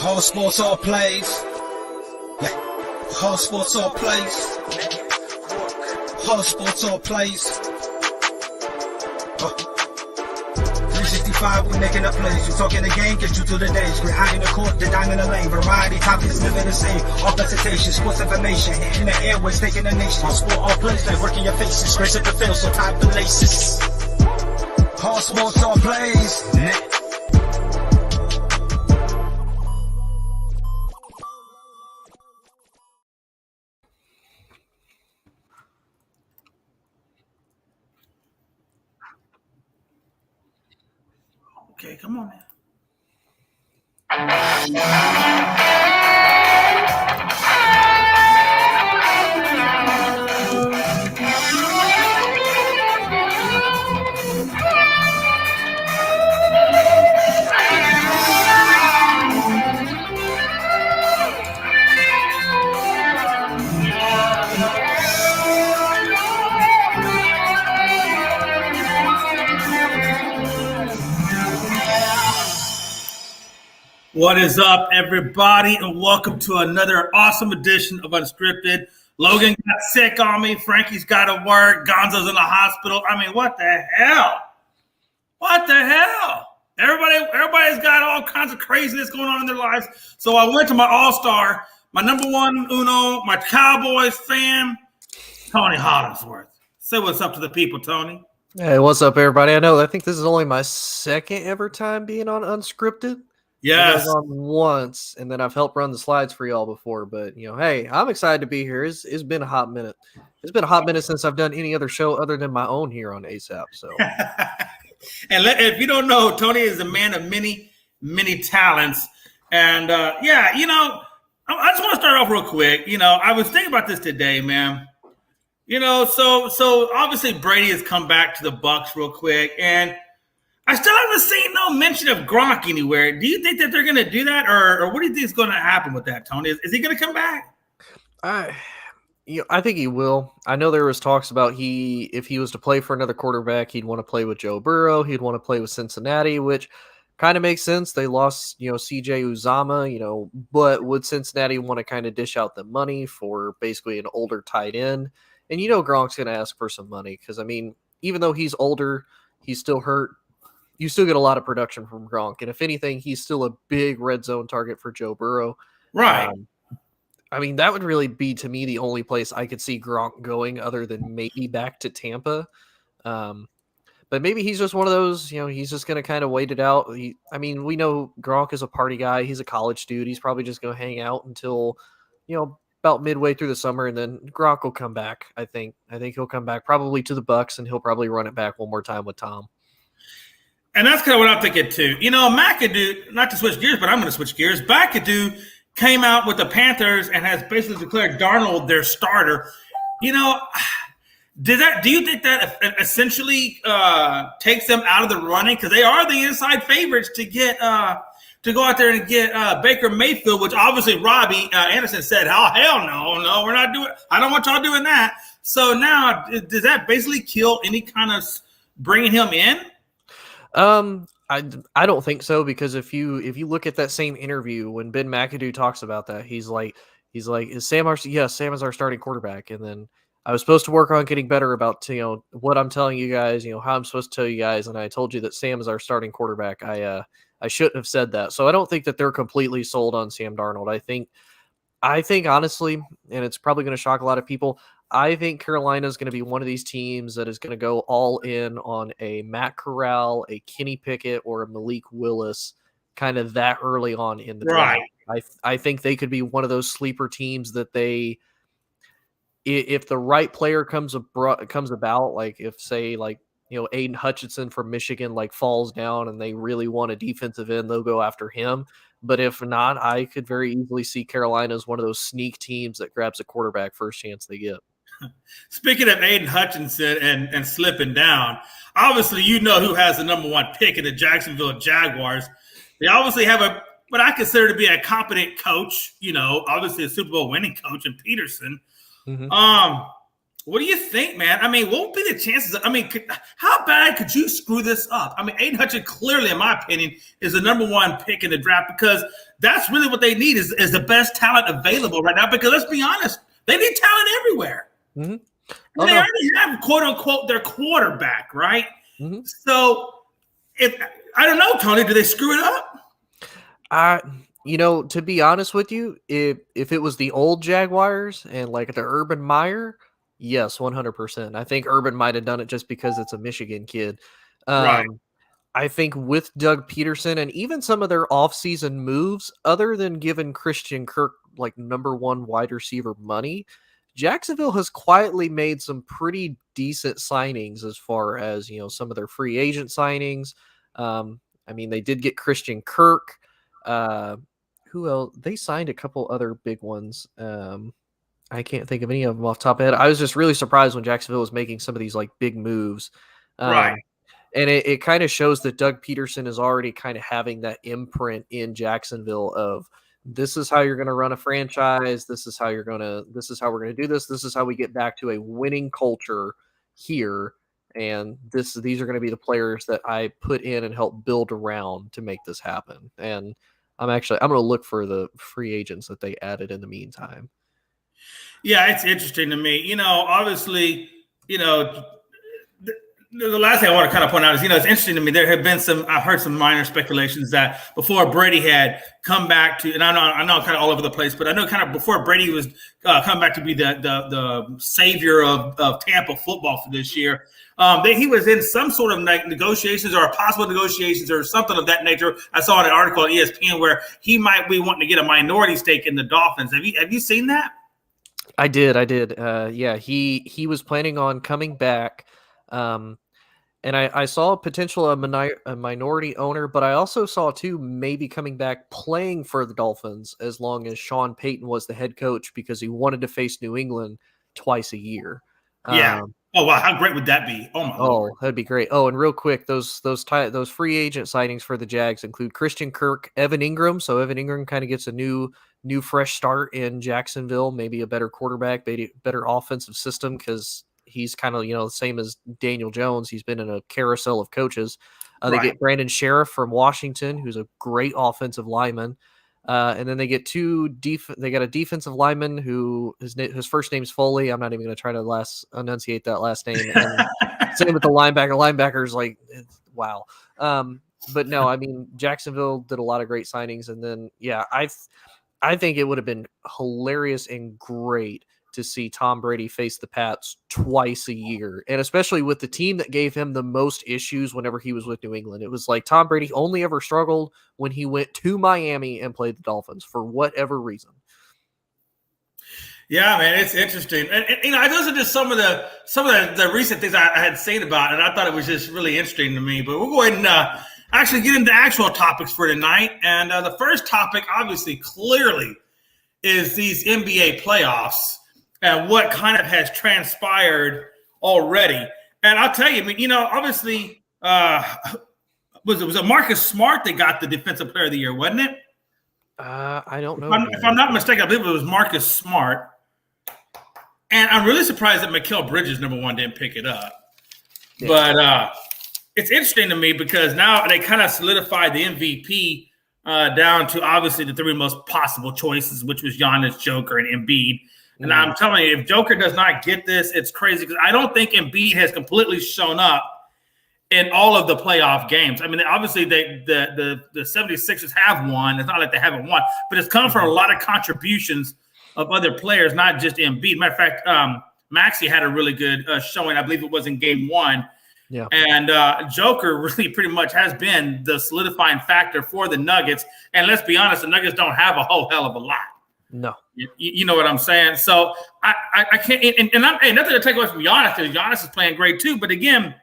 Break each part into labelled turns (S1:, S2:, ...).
S1: All sports, all plays. Yeah. All sports, all plays. All sports, all plays. 365, we making up plays. You talking the game, get you to the days. We're high in the court, the dime in the lane. Variety topics, living the same. All presentation, sports information. In the airways, taking the nation. All sport, all plays, like working your faces. Grace at the field, so tie the laces. All sports, all plays.
S2: Okay, come on, man. What is up, everybody, and welcome to another awesome edition of Unscripted. Logan got sick on me. Frankie's got to work. Gonzo's in the hospital. I mean, what the hell? What the hell? Everybody's got all kinds of craziness going on in their lives. So I went to my all-star, my number one uno, my Cowboys fan, Tony Hollingsworth. Say what's up to the people, Tony.
S3: Hey, what's up, everybody? I think this is only my second ever time being on Unscripted.
S2: Yes.
S3: I was on once, and then I've helped run the slides for y'all before. But, hey, I'm excited to be here. It's been a hot minute. It's been a hot minute since I've done any other show other than my own here on ASAP. So,
S2: and if you don't know, Tony is a man of many, many talents. And, I just want to start off real quick. I was thinking about this today, man. So obviously Brady has come back to the Bucs real quick, and I still haven't seen no mention of Gronk anywhere. Do you think that they're going to do that, or what do you think is going to happen with that, Tony? Is he going to come back?
S3: I think he will. I know there was talks about if he was to play for another quarterback, he'd want to play with Joe Burrow. He'd want to play with Cincinnati, which kind of makes sense. They lost, CJ Uzama, but would Cincinnati want to kind of dish out the money for basically an older tight end? And Gronk's going to ask for some money because, even though he's older, he's still hurt. You still get a lot of production from Gronk. And if anything, he's still a big red zone target for Joe Burrow.
S2: Right.
S3: That would really be, to me, the only place I could see Gronk going other than maybe back to Tampa. But maybe he's just one of those, he's just going to kind of wait it out. We know Gronk is a party guy. He's a college dude. He's probably just going to hang out until, about midway through the summer, and then Gronk will come back, I think. I think he'll come back probably to the Bucs, and he'll probably run it back one more time with Tom.
S2: And that's kind of what I'm thinking, too. McAdoo, not to switch gears, but I'm going to switch gears. McAdoo came out with the Panthers and has basically declared Darnold their starter. Do you think that essentially takes them out of the running? Because they are the inside favorites to get to go out there and get Baker Mayfield, which obviously Robbie Anderson said, "Oh, hell no, we're not doing. I don't want y'all doing that." So now, does that basically kill any kind of bringing him in?
S3: I don't think so, because if you look at that same interview when Ben McAdoo talks about that, he's like, is Sam Sam is our starting quarterback, and then I was supposed to work on getting better about what I'm telling you guys, how I'm supposed to tell you guys, and I told you that Sam is our starting quarterback. I shouldn't have said that. So I don't think that they're completely sold on Sam Darnold. I think honestly, and it's probably going to shock a lot of people, I think Carolina is going to be one of these teams that is going to go all in on a Matt Corral, a Kenny Pickett, or a Malik Willis kind of that early on in the draft. I think they could be one of those sleeper teams that if the right player comes about, like if, say, like, Aiden Hutchinson from Michigan falls down and they really want a defensive end, they'll go after him. But if not, I could very easily see Carolina as one of those sneak teams that grabs a quarterback first chance they get.
S2: Speaking of Aiden Hutchinson and slipping down, obviously who has the number one pick in the Jacksonville Jaguars. They obviously have what I consider to be a competent coach, obviously a Super Bowl winning coach in Peterson. Mm-hmm. What do you think, man? I mean, what would be the chances? How bad could you screw this up? I mean, Aiden Hutchinson clearly, in my opinion, is the number one pick in the draft because that's really what they need is the best talent available right now. Because let's be honest, they need talent everywhere.
S3: Mm-hmm.
S2: They already have, quote unquote, their quarterback, right?
S3: Mm-hmm.
S2: So, I don't know, Tony, do they screw it up?
S3: To be honest with you, if it was the old Jaguars and like the Urban Meyer, yes, 100%. I think Urban might have done it just because it's a Michigan kid.
S2: Right.
S3: I think with Doug Peterson and even some of their offseason moves, other than giving Christian Kirk like number one wide receiver money, Jacksonville has quietly made some pretty decent signings as far as, some of their free agent signings. They did get Christian Kirk. Who else? They signed a couple other big ones. I can't think of any of them off the top of my head. I was just really surprised when Jacksonville was making some of these like big moves.
S2: Right.
S3: And it kind of shows that Doug Peterson is already kind of having that imprint in Jacksonville of this is how you're going to run a franchise. This is how we're going to do this. This is how we get back to a winning culture here. And these are going to be the players that I put in and help build around to make this happen. And I'm going to look for the free agents that they added in the meantime.
S2: Yeah, it's interesting to me. Obviously, the last thing I want to kind of point out is, it's interesting to me. There have been I've heard some minor speculations that before Brady had come back to, and I know kind of all over the place, but I know kind of before Brady was come back to be the savior of Tampa football for this year, that he was in some sort of negotiations or possible negotiations or something of that nature. I saw in an article on ESPN where he might be wanting to get a minority stake in the Dolphins. Have you seen that?
S3: I did. Yeah, he was planning on coming back. And I saw potential a minority owner, but I also saw too maybe coming back playing for the Dolphins as long as Sean Payton was the head coach because he wanted to face New England twice a year.
S2: Yeah. Oh wow, how great would that be? Oh my Lord.
S3: That'd be great. Oh, and real quick, those free agent signings for the Jags include Christian Kirk, Evan Ingram. So Evan Ingram kind of gets a new fresh start in Jacksonville, maybe a better quarterback, better offensive system because he's kind of, the same as Daniel Jones. He's been in a carousel of coaches. They get Brandon Sheriff from Washington, who's a great offensive lineman. And then they get they got a defensive lineman who his first name's Foley. I'm not even going to try to enunciate that last name. And same with the linebacker. Linebacker's like, wow. But no, Jacksonville did a lot of great signings. And then, yeah, I think it would have been hilarious and great to see Tom Brady face the Pats twice a year, and especially with the team that gave him the most issues whenever he was with New England. It was like Tom Brady only ever struggled when he went to Miami and played the Dolphins for whatever reason.
S2: Yeah, man, it's interesting. And I listened to some of the recent things I had seen about it, and I thought it was just really interesting to me. But we'll go ahead and actually get into actual topics for tonight. And the first topic, obviously, clearly, is these NBA playoffs and what kind of has transpired already. And I'll tell you, obviously, was it Marcus Smart that got the Defensive Player of the Year, wasn't it?
S3: I don't know.
S2: If I'm not mistaken, I believe it was Marcus Smart. And I'm really surprised that Mikal Bridges, number one, didn't pick it up. Yeah. But it's interesting to me because now they kind of solidified the MVP down to obviously the three most possible choices, which was Giannis, Joker, and Embiid. And I'm telling you, if Joker does not get this, it's crazy because I don't think Embiid has completely shown up in all of the playoff games. Obviously, the 76ers have won. It's not like they haven't won, but it's come from a lot of contributions of other players, not just Embiid. Matter of fact, Maxey had a really good showing. I believe it was in game one.
S3: Yeah.
S2: And Joker really pretty much has been the solidifying factor for the Nuggets. And let's be honest, the Nuggets don't have a whole hell of a lot.
S3: No.
S2: You know what I'm saying? So I can't – and nothing to take away from Giannis because Giannis is playing great too. But again,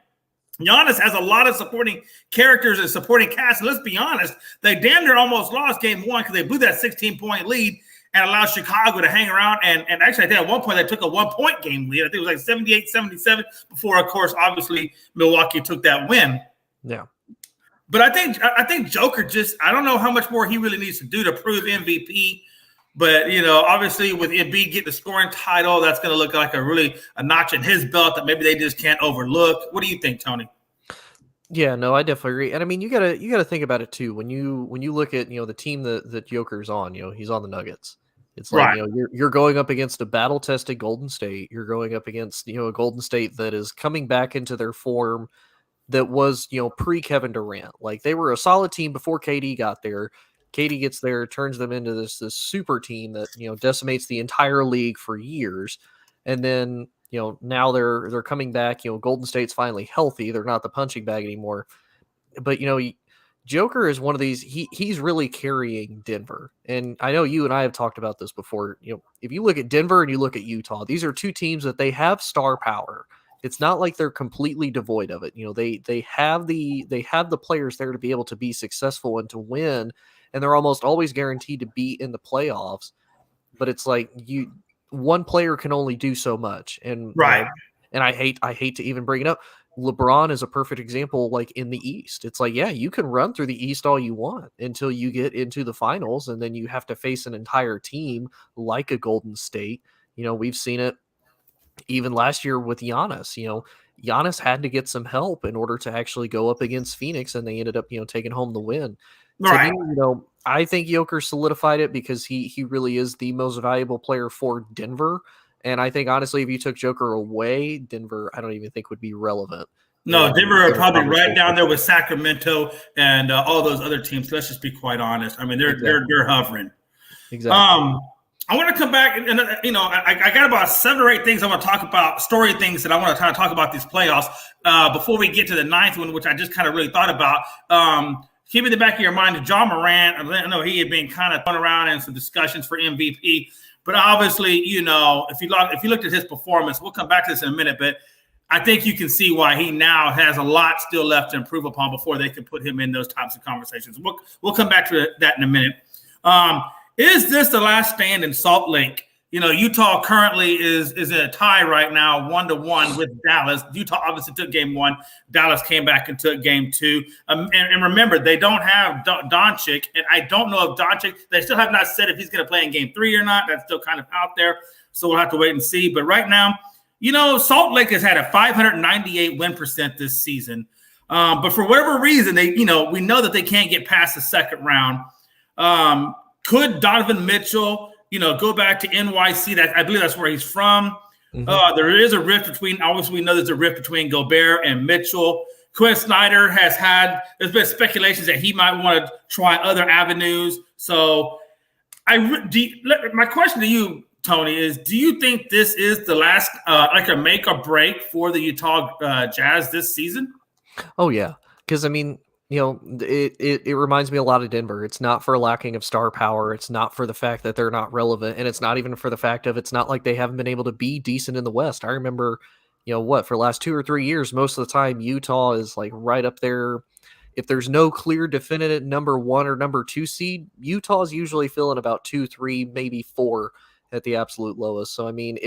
S2: Giannis has a lot of supporting characters and supporting cast. And let's be honest, they damn near almost lost game one because they blew that 16-point lead and allowed Chicago to hang around. And actually, I think at one point they took a 1-point game lead. I think it was like 78-77 before, of course, obviously Milwaukee took that win.
S3: Yeah.
S2: But I think Joker I don't know how much more he really needs to do to prove MVP. But, obviously with Embiid getting the scoring title, that's going to look like a notch in his belt that maybe they just can't overlook. What do you think, Tony?
S3: Yeah, no, I definitely agree. And I mean, you gotta think about it too. When you look at the team that Joker's on, he's on the Nuggets. It's like
S2: Right.
S3: You're going up against a battle tested Golden State. You're going up against a Golden State that is coming back into their form that was pre Kevin Durant. Like they were a solid team before KD got there. KD gets there, turns them into this super team that decimates the entire league for years, and then now they're coming back. Golden State's finally healthy. They're not the punching bag anymore. But Joker is one of these. He's really carrying Denver, and I know you and I have talked about this before. If you look at Denver and you look at Utah, these are two teams that they have star power. It's not like they're completely devoid of it. They have the players there to be able to be successful and to win, and they're almost always guaranteed to be in the playoffs. But it's like one player can only do so much, and
S2: Right.
S3: And I hate to even bring it up. LeBron is a perfect example. Like in the East, it's like, yeah, you can run through the East all you want until you get into the finals, and then you have to face an entire team like a Golden State. We've seen it even last year with Giannis. Giannis had to get some help in order to actually go up against Phoenix, and they ended up taking home the win.
S2: Right.
S3: To me, I think Joker solidified it because he really is the most valuable player for Denver. And I think, honestly, if you took Joker away, Denver, I don't even think would be relevant.
S2: No, Denver are probably right down there with Sacramento and all those other teams. Let's just be quite honest. I mean, they're hovering.
S3: Exactly.
S2: I want to come back and I got about 7 or 8 things I want to talk about, story things that I want to kind of talk about these playoffs before we get to the 9th one, which I just kind of really thought about. Keep in the back of your mind, John Morant. I know he had been kind of thrown around in some discussions for MVP, but obviously, if you looked at his performance, we'll come back to this in a minute, but I think you can see why he now has a lot still left to improve upon before they can put him in those types of conversations. We'll come back to that in a minute. Is this the last stand in Salt Lake? Utah currently is in a tie right now, 1-1 with Dallas. Utah obviously took game 1. Dallas came back and took game 2. And remember, they don't have Doncic, and I don't know if Doncic. They still have not said if he's going to play in game 3 or not. That's still kind of out there, so we'll have to wait and see. But right now, Salt Lake has had a 598 win percent this season, but for whatever reason, they we know that they can't get past the second round. Could Donovan Mitchell, go back to NYC? That I believe that's where he's from. Mm-hmm. There is a rift between. Obviously, we know there's a rift between Gobert and Mitchell. Quinn Snyder there's been speculations that he might want to try other avenues. So, my question to you, Tony, is: do you think this is the last, like a make or break for the Utah Jazz this season?
S3: Oh yeah, because I mean, it reminds me a lot of Denver. It's not for lacking of star power. It's not for the fact that they're not relevant. And it's not even for the fact of it's not like they haven't been able to be decent in the West. I remember, for the last 2 or 3 years, most of the time Utah is like right up there. If there's no clear definitive number 1 or number 2 seed, Utah's usually filling about 2, 3, maybe 4 at the absolute lowest. So, I mean,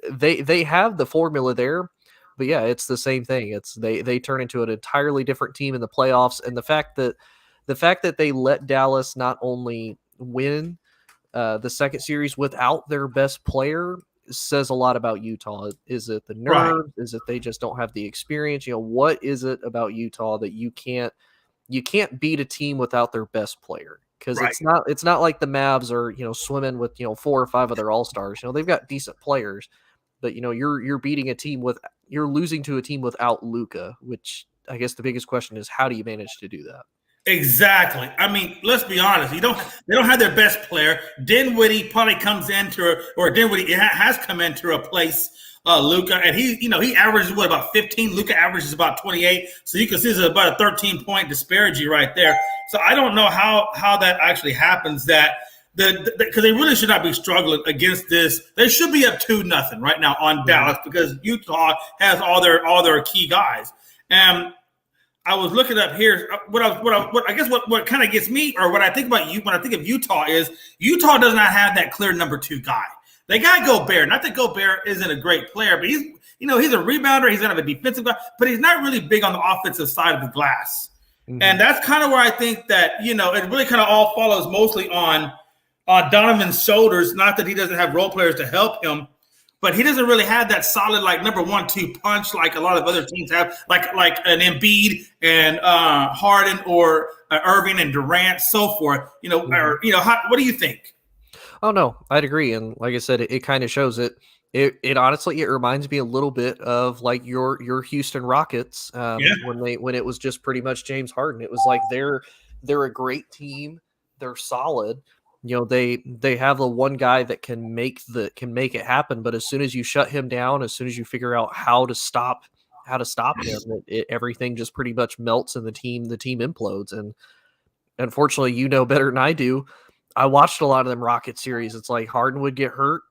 S3: they have the formula there. But yeah, it's the same thing. It's they turn into an entirely different team in the playoffs, and the fact that they let Dallas not only win the second series without their best player says a lot about Utah. Is it the nerves? Right. Is it they just don't have the experience? What is it about Utah that you can't beat a team without their best player? Because right. it's not like the Mavs are swimming with 4 or 5 of their all-stars. They've got decent players. But you're beating a team you're losing to a team without Luka, which I guess the biggest question is how do you manage to do that?
S2: Exactly. I mean, let's be honest. They don't have their best player. Dinwiddie probably comes in Dinwiddie has come in to replace Luka, and he averages about 15. Luka averages about 28. So you can see there's about a 13-point disparity right there. So I don't know how that actually happens. Because they really should not be struggling against this. They should be up 2-0 right now on Dallas because Utah has all their key guys. And I was looking up here. What kind of gets me, or what I think about you when I think of Utah is Utah does not have that clear number 2 guy. They got Gobert. Not that Gobert isn't a great player, but he's a rebounder. He's kind of a defensive guy, but he's not really big on the offensive side of the glass. Mm-hmm. And that's kind of where I think that it really kind of all follows mostly on on Donovan's shoulders. Not that he doesn't have role players to help him, but he doesn't really have that solid like number 1-2 punch like a lot of other teams have, like an Embiid and Harden or Irving and Durant, so forth. Or what do you think?
S3: Oh no, I'd agree, and like I said, it kind of shows it. It honestly, it reminds me a little bit of like your Houston Rockets when it was just pretty much James Harden. It was like they're a great team, they're solid. They have the one guy that can make it happen, but as soon as you shut him down, as soon as you figure out how to stop him, everything just pretty much melts, and the team implodes. And unfortunately, better than I do. I watched a lot of them Rocket series. It's like Harden would get hurt,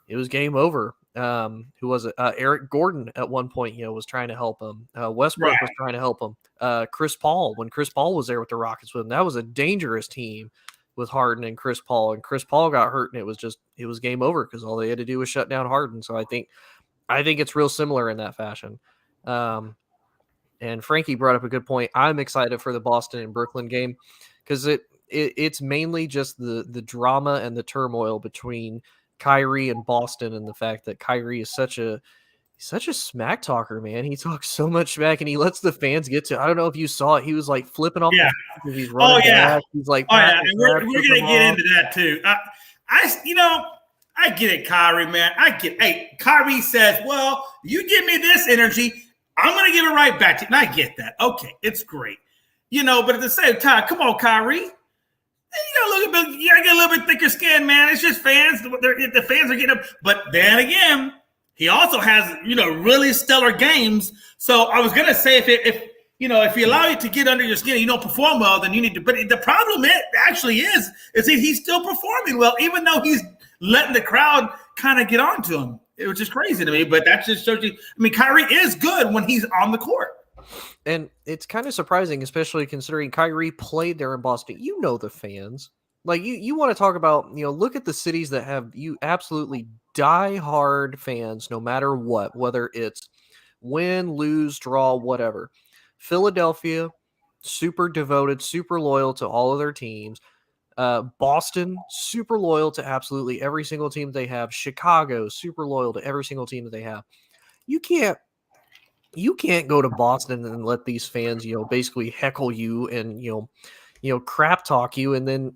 S3: it was game over. Who was it? Eric Gordon at one point, was trying to help him. Westbrook was trying to help him. Chris Paul, when Chris Paul was there with the Rockets with him, that was a dangerous team with Harden and Chris Paul. And Chris Paul got hurt, and it was game over because all they had to do was shut down Harden. So I think it's real similar in that fashion. And Frankie brought up a good point. I'm excited for the Boston and Brooklyn game because it's mainly just the drama and the turmoil between Kyrie and Boston, and the fact that Kyrie is such a smack talker, man. He talks so much smack, and he lets the fans get to. I don't know if you saw it. He was like flipping off.
S2: Yeah.
S3: He's running back. He's like,
S2: and we're gonna get into that too. I get it, Kyrie, man. Hey, Kyrie says, "Well, you give me this energy, I'm gonna give it right back to you." And I get that. Okay, it's great, But at the same time, come on, Kyrie. You gotta get a little bit thicker skin, man. It's just fans. The fans are getting up. But then again, he also has, really stellar games. So I was gonna say if you allow it to get under your skin, and you don't perform well, then you need to. But the problem is that he's still performing well, even though he's letting the crowd kind of get onto him. It was just crazy to me. But that just shows you. I mean, Kyrie is good when he's on the court.
S3: And it's kind of surprising, especially considering Kyrie played there in Boston. The fans. Like, you want to talk about, look at the cities that have absolutely die-hard fans no matter what, whether it's win, lose, draw, whatever. Philadelphia, super devoted, super loyal to all of their teams. Boston, super loyal to absolutely every single team they have. Chicago, super loyal to every single team that they have. You can't go to Boston and let these fans, basically heckle you and, crap talk you and then,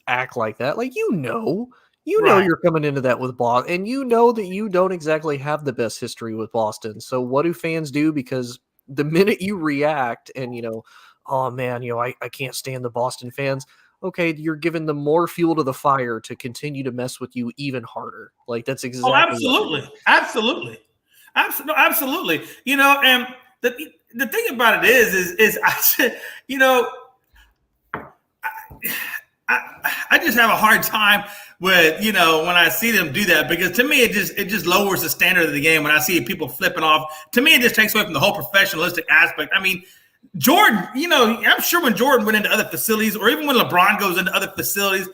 S3: act like that. Like, you're coming into that with Boston, and that you don't exactly have the best history with Boston. So what do fans do? Because the minute you react and, oh man, I can't stand the Boston fans. Okay, you're giving them more fuel to the fire to continue to mess with you even harder. Like, that's exactly.
S2: Oh, absolutely. Absolutely. And the thing about it is I just have a hard time with, when I see them do that, because to me, it just lowers the standard of the game. When I see people flipping off, to me, it just takes away from the whole professionalistic aspect. I mean, Jordan, I'm sure when Jordan went into other facilities, or even when LeBron goes into other facilities,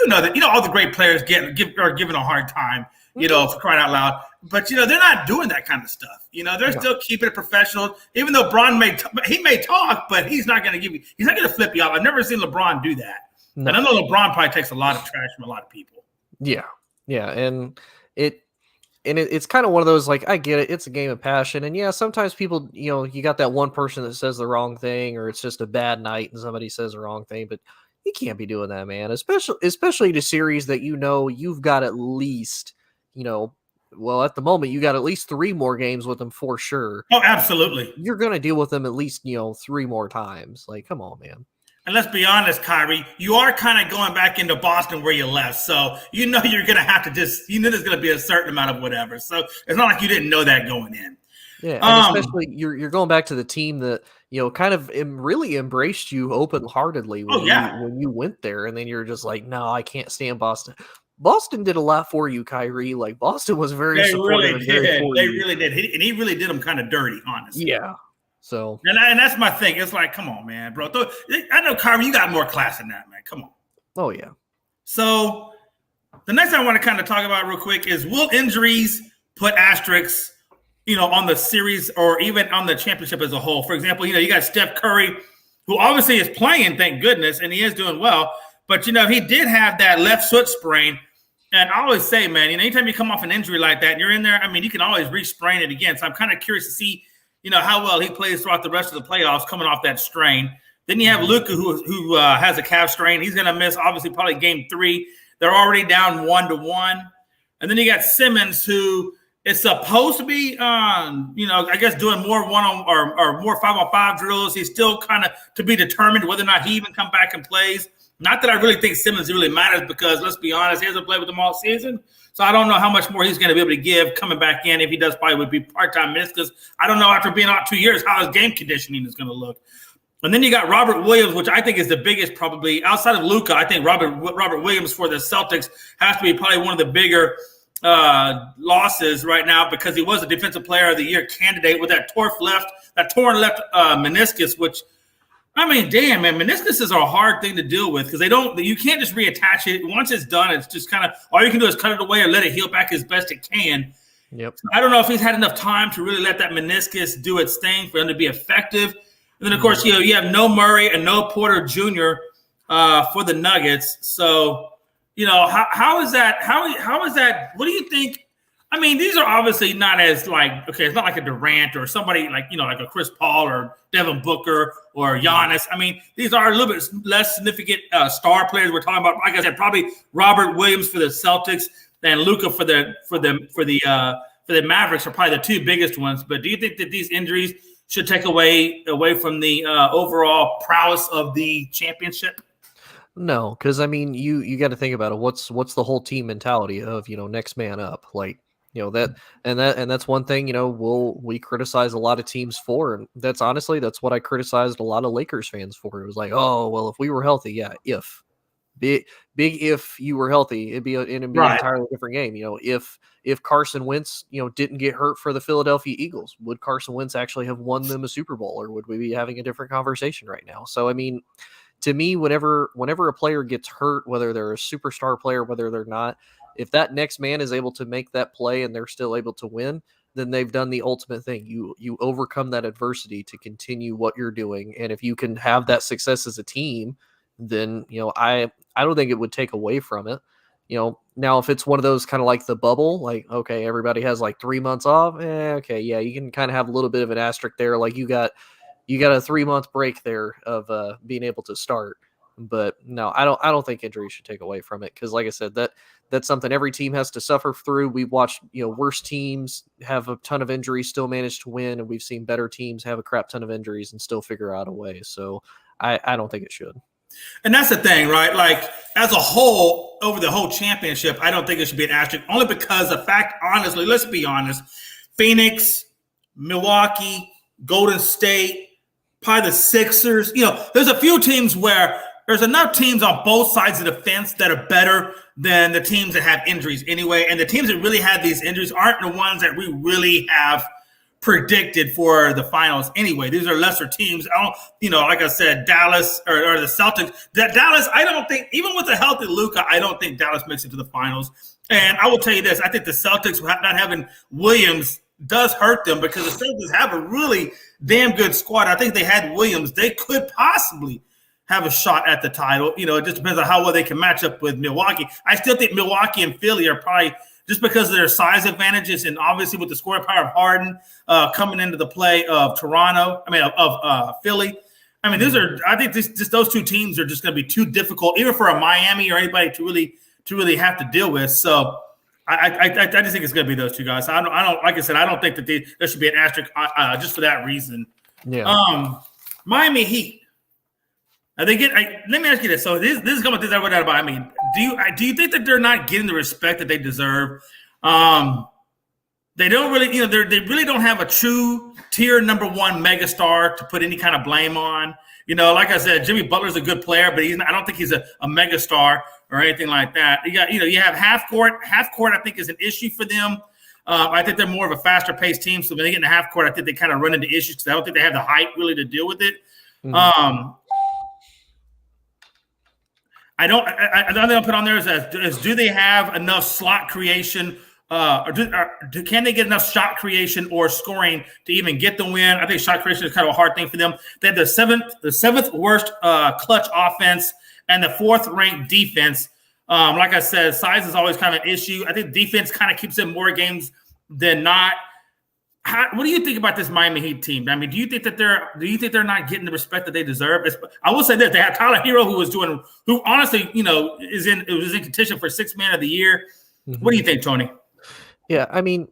S2: that, all the great players are given a hard time, for crying out loud. But, they're not doing that kind of stuff. They're still keeping it professional. Even though LeBron may talk, but he's not going to flip you off. I've never seen LeBron do that. No. And I know LeBron probably takes a lot of trash from a lot of people.
S3: Yeah. Yeah. And it's kind of one of those, like, I get it. It's a game of passion. And yeah, sometimes people, you got that one person that says the wrong thing, or it's just a bad night and somebody says the wrong thing, but you can't be doing that, man. Especially to series that, you've got at least, well, at the moment, you got at least 3 more games with them for sure.
S2: Oh, absolutely.
S3: You're going to deal with them at least, 3 more times. Like, come on, man.
S2: And let's be honest, Kyrie, you are kind of going back into Boston where you left. So, you're going to have to there's going to be a certain amount of whatever. So, it's not like you didn't know that going in.
S3: Yeah, and especially you're going back to the team that, kind of really embraced you open-heartedly when you went there. And then you're just like, no, I can't stand Boston. Boston did a lot for you, Kyrie. Like, Boston was very supportive.
S2: They really did. And he really did them kind of dirty, honestly.
S3: Yeah. So,
S2: and that's my thing. It's like, come on, man, bro. I know, Kyrie, you got more class than that, man. Come on.
S3: Oh, yeah.
S2: So, the next thing I want to kind of talk about real quick is, will injuries put asterisks, on the series or even on the championship as a whole? For example, you got Steph Curry, who obviously is playing, thank goodness, and he is doing well. But, he did have that left foot sprain. And I always say, man, anytime you come off an injury like that and you're in there, you can always re-sprain it again. So I'm kind of curious to see, how well he plays throughout the rest of the playoffs coming off that strain. Then you have Luka, who has a calf strain. He's going to miss, obviously, probably game 3. They're already down 1-1. And then you got Simmons, who is supposed to be, I guess doing more one-on or more 5-on-5 drills. He's still kind of to be determined whether or not he even come back and plays. Not that I really think Simmons really matters because, let's be honest, he hasn't played with them all season. So I don't know how much more he's going to be able to give coming back in. If he does, probably would be part-time meniscus. I don't know after being out 2 years how his game conditioning is going to look. And then you got Robert Williams, which I think is the biggest probably outside of Luka. I think Robert Williams for the Celtics has to be probably one of the bigger losses right now because he was a Defensive Player of the Year candidate with that torn left meniscus, which – damn, man, meniscuses are a hard thing to deal with because you can't just reattach it. Once it's done, it's just kind of all you can do is cut it away or let it heal back as best it can.
S3: Yep.
S2: So I don't know if he's had enough time to really let that meniscus do its thing for him to be effective. And then, of course, you have no Murray and no Porter Jr. For the Nuggets. So, how is that? How is that? What do you think? These are obviously not as it's not like a Durant or somebody like a Chris Paul or Devin Booker or Giannis. These are a little bit less significant star players we're talking about. Like I said, probably Robert Williams for the Celtics and Luka for the Mavericks are probably the two biggest ones. But do you think that these injuries should take away from the overall prowess of the championship?
S3: No, because you got to think about it. What's the whole team mentality of next man up? That's one thing, we criticize a lot of teams for. And that's what I criticized a lot of Lakers fans for. It was like, oh, well, if we were healthy, big if you were healthy, it'd be an entirely different game. If Carson Wentz, didn't get hurt for the Philadelphia Eagles, would Carson Wentz actually have won them a Super Bowl, or would we be having a different conversation right now? So, to me, whenever a player gets hurt, whether they're a superstar player, whether they're not, if that next man is able to make that play and they're still able to win, then they've done the ultimate thing. You overcome that adversity to continue what you're doing. And if you can have that success as a team, then, I don't think it would take away from it. Now if it's one of those kind of like the bubble, like, okay, everybody has like 3 months off. Okay. Yeah. You can kind of have a little bit of an asterisk there. Like you got a 3-month break there of being able to start. But no, I don't think injury should take away from it. Cause like I said, that's something every team has to suffer through. We've watched, worse teams have a ton of injuries, still manage to win. And we've seen better teams have a crap ton of injuries and still figure out a way. So I don't think it should.
S2: And that's the thing, right? Like as a whole, over the whole championship, I don't think it should be an asterisk only because the fact, honestly, let's be honest, Phoenix, Milwaukee, Golden State, probably the Sixers, there's a few teams where there's enough teams on both sides of the fence that are better than the teams that have injuries anyway. And the teams that really have these injuries aren't the ones that we really have predicted for the finals anyway. These are lesser teams. Like I said, Dallas or the Celtics. Dallas, I don't think, even with a healthy Luka, I don't think Dallas makes it to the finals. And I will tell you this, I think the Celtics not having Williams does hurt them because the Celtics have a really damn good squad. I think they had Williams. They could possibly have a shot at the title. It just depends on how well they can match up with Milwaukee. I still think Milwaukee and Philly are probably just because of their size advantages and obviously with the scoring power of Harden coming into the play of Philly. I think those two teams are just going to be too difficult, even for a Miami or anybody to really have to deal with. So I just think it's going to be those two guys. I don't like I said, I don't think that there should be an asterisk just for that reason.
S3: Yeah.
S2: Miami Heat. Let me ask you this. So this is coming to this about. Do you think that they're not getting the respect that they deserve? They don't really, they really don't have a true tier number one megastar to put any kind of blame on. Like I said, Jimmy Butler's a good player, but I don't think he's a megastar or anything like that. You have half court. Half court, I think, is an issue for them. I think they're more of a faster paced team. So when they get in the half court, I think they kind of run into issues because I don't think they have the height really to deal with it. Mm-hmm. Another thing I'll put on there is do they have enough slot creation can they get enough shot creation or scoring to even get the win? I think shot creation is kind of a hard thing for them. They have the seventh worst clutch offense and the 4th-ranked defense. Like I said, size is always kind of an issue. I think defense kind of keeps in more games than not. What do you think about this Miami Heat team? I mean, do you think they're not getting the respect that they deserve? I will say this: they have Tyler Hero, who honestly, was in contention for 6th man of the year. Mm-hmm. What do you think, Tony?
S3: Yeah, I mean,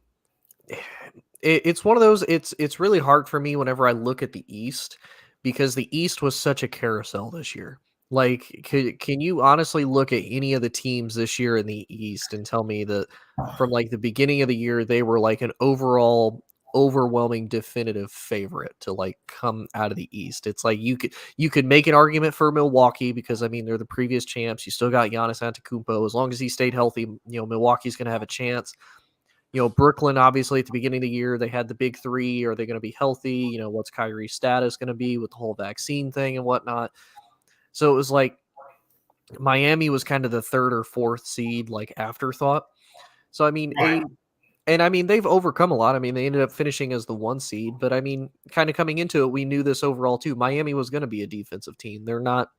S3: it's one of those. It's really hard for me whenever I look at the East, because the East was such a carousel this year. Like, can you honestly look at any of the teams this year in the East and tell me that from like the beginning of the year they were like an overall overwhelming definitive favorite to like come out of the East? It's like you could make an argument for Milwaukee because I mean they're the previous champs. You still got Giannis Antetokounmpo. As long as he stayed healthy, Milwaukee's going to have a chance. Brooklyn, obviously at the beginning of the year they had the big three. Are they going to be healthy? What's Kyrie's status going to be with the whole vaccine thing and whatnot? So it was like Miami was kind of the 3rd or 4th seed, like afterthought. So I mean,
S2: right.
S3: And I mean, they've overcome a lot. I mean, they ended up finishing as the 1 seed, but I mean, kind of coming into it, we knew this overall too. Miami was going to be a defensive team. They're not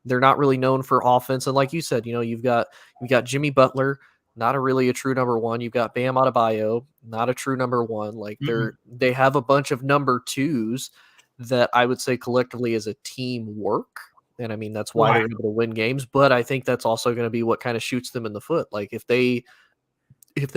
S3: really known for offense. And like you said, you've got Jimmy Butler, not a true number 1. You've got Bam Adebayo, not a true number 1. Like they have a bunch of number 2s that I would say collectively as a team work. And I mean, that's why they're able to win games. But I think that's also going to be what kind of shoots them in the foot. Like if they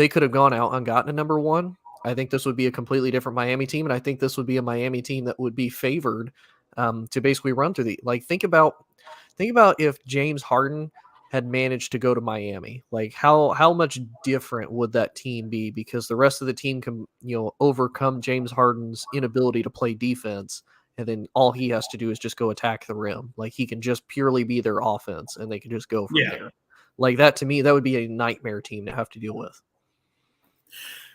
S3: could have gone out and gotten a number 1, I think this would be a completely different Miami team. And I think this would be a Miami team that would be favored to basically run through think about if James Harden had managed to go to Miami, like how much different would that team be? Because the rest of the team can, overcome James Harden's inability to play defense. And then all he has to do is just go attack the rim. Like he can just purely be their offense and they can just go from there. Like that, to me, that would be a nightmare team to have to deal with.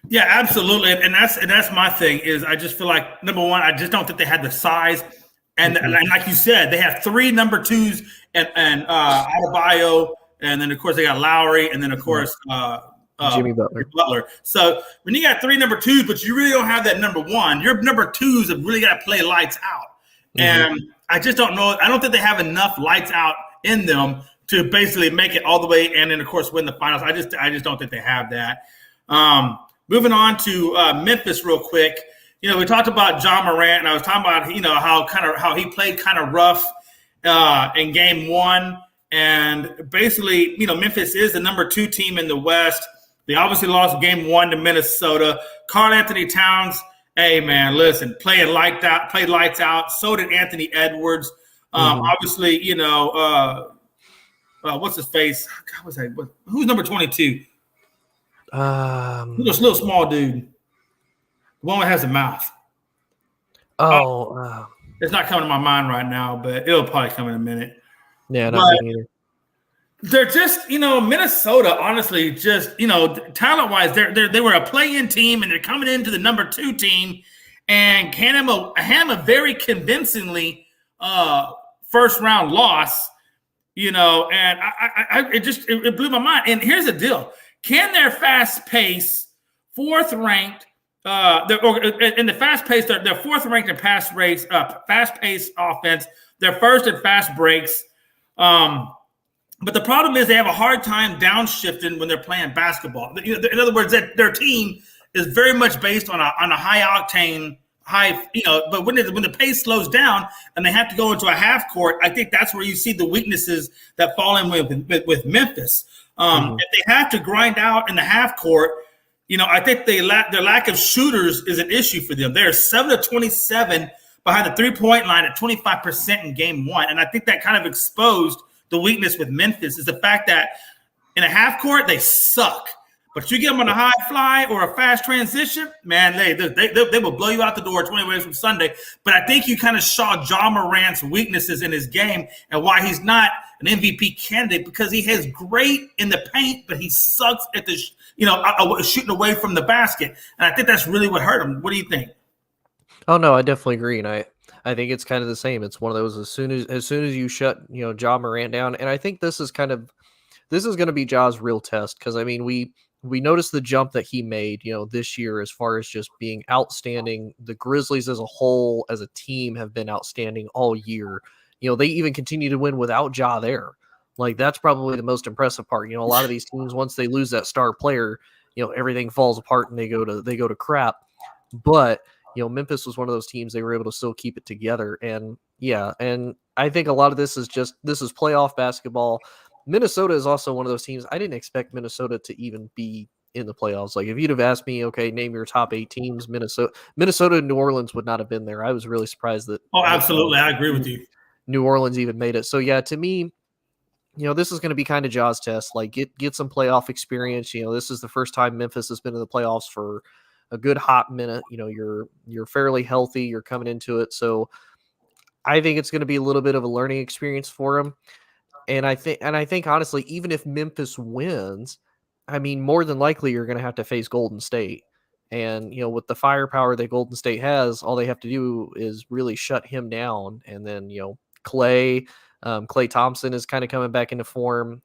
S2: Yeah, absolutely. And that's my thing is I just feel like, number one, I just don't think they had the size. And, and like you said, they have 3 number 2s and Adebayo. And then, of course, they got Lowry. And then, of course,
S3: Jimmy Butler.
S2: So when you got 3 number 2s, but you really don't have that number 1, your number 2s have really got to play lights out. And I just don't know. I don't think they have enough lights out in them to basically make it all the way and then, of course, win the finals. I just don't think they have that. Moving on to Memphis real quick. We talked about John Morant, and I was talking about, how he played kind of rough in game 1. And basically, Memphis is the number 2 team in the West. They obviously lost game 1 to Minnesota. Karl Anthony Towns, hey, man, listen, played lights out. So did Anthony Edwards. Obviously, what's his face? God, what's that? Who's number 22? This little small dude. The one that has a mouth. It's not coming to my mind right now, but it'll probably come in a minute.
S3: Yeah, not me either.
S2: They're just, Minnesota, honestly, just, talent-wise, they were a play-in team, and they're coming into the number 2 team and hand them a very convincingly first-round loss, and it blew my mind. And here's the deal. Can their fast-paced, 4th-ranked, in the fast-paced, they're 4th-ranked in fast-paced offense. They're first in fast breaks. But the problem is they have a hard time downshifting when they're playing basketball. In other words, their team is very much based on a high octane, but when the pace slows down and they have to go into a half court, I think that's where you see the weaknesses that fall in with Memphis. If they have to grind out in the half court, I think their lack of shooters is an issue for them. They're 7 of 27 behind the 3-point line at 25% in game 1. And I think that kind of exposed the weakness with Memphis is the fact that in a half court, they suck. But you get them on a high fly or a fast transition, man, they will blow you out the door 20 minutes from Sunday. But I think you kind of saw John Morant's weaknesses in his game and why he's not an MVP candidate, because he has great in the paint, but he sucks at the shooting away from the basket. And I think that's really what hurt him. What do you think?
S3: Oh, no, I definitely agree. And I think it's kind of the same. It's one of those as soon as you shut, Ja Morant down. And I think this is going to be Ja's real test, because I mean, we noticed the jump that he made, this year as far as just being outstanding. The Grizzlies as a whole, as a team, have been outstanding all year. they even continue to win without Ja there. Like, that's probably the most impressive part. A lot of these teams, once they lose that star player, everything falls apart and they go to crap. But Memphis was one of those teams, they were able to still keep it together. And yeah, and I think a lot of this is playoff basketball. Minnesota is also one of those teams. I didn't expect Minnesota to even be in the playoffs. Like, if you'd have asked me, okay, name your top 8 teams, Minnesota and New Orleans would not have been there. I was really surprised that.
S2: Oh, absolutely. I agree with you.
S3: New Orleans even made it. So yeah, to me, this is going to be kind of Ja's test. Like, get some playoff experience. This is the first time Memphis has been in the playoffs for a good hot minute. You're fairly healthy. You're coming into it. So I think it's going to be a little bit of a learning experience for him. And I think honestly, even if Memphis wins, I mean, more than likely you're going to have to face Golden State. And, with the firepower that Golden State has, all they have to do is really shut him down. And then, Klay Thompson is kind of coming back into form.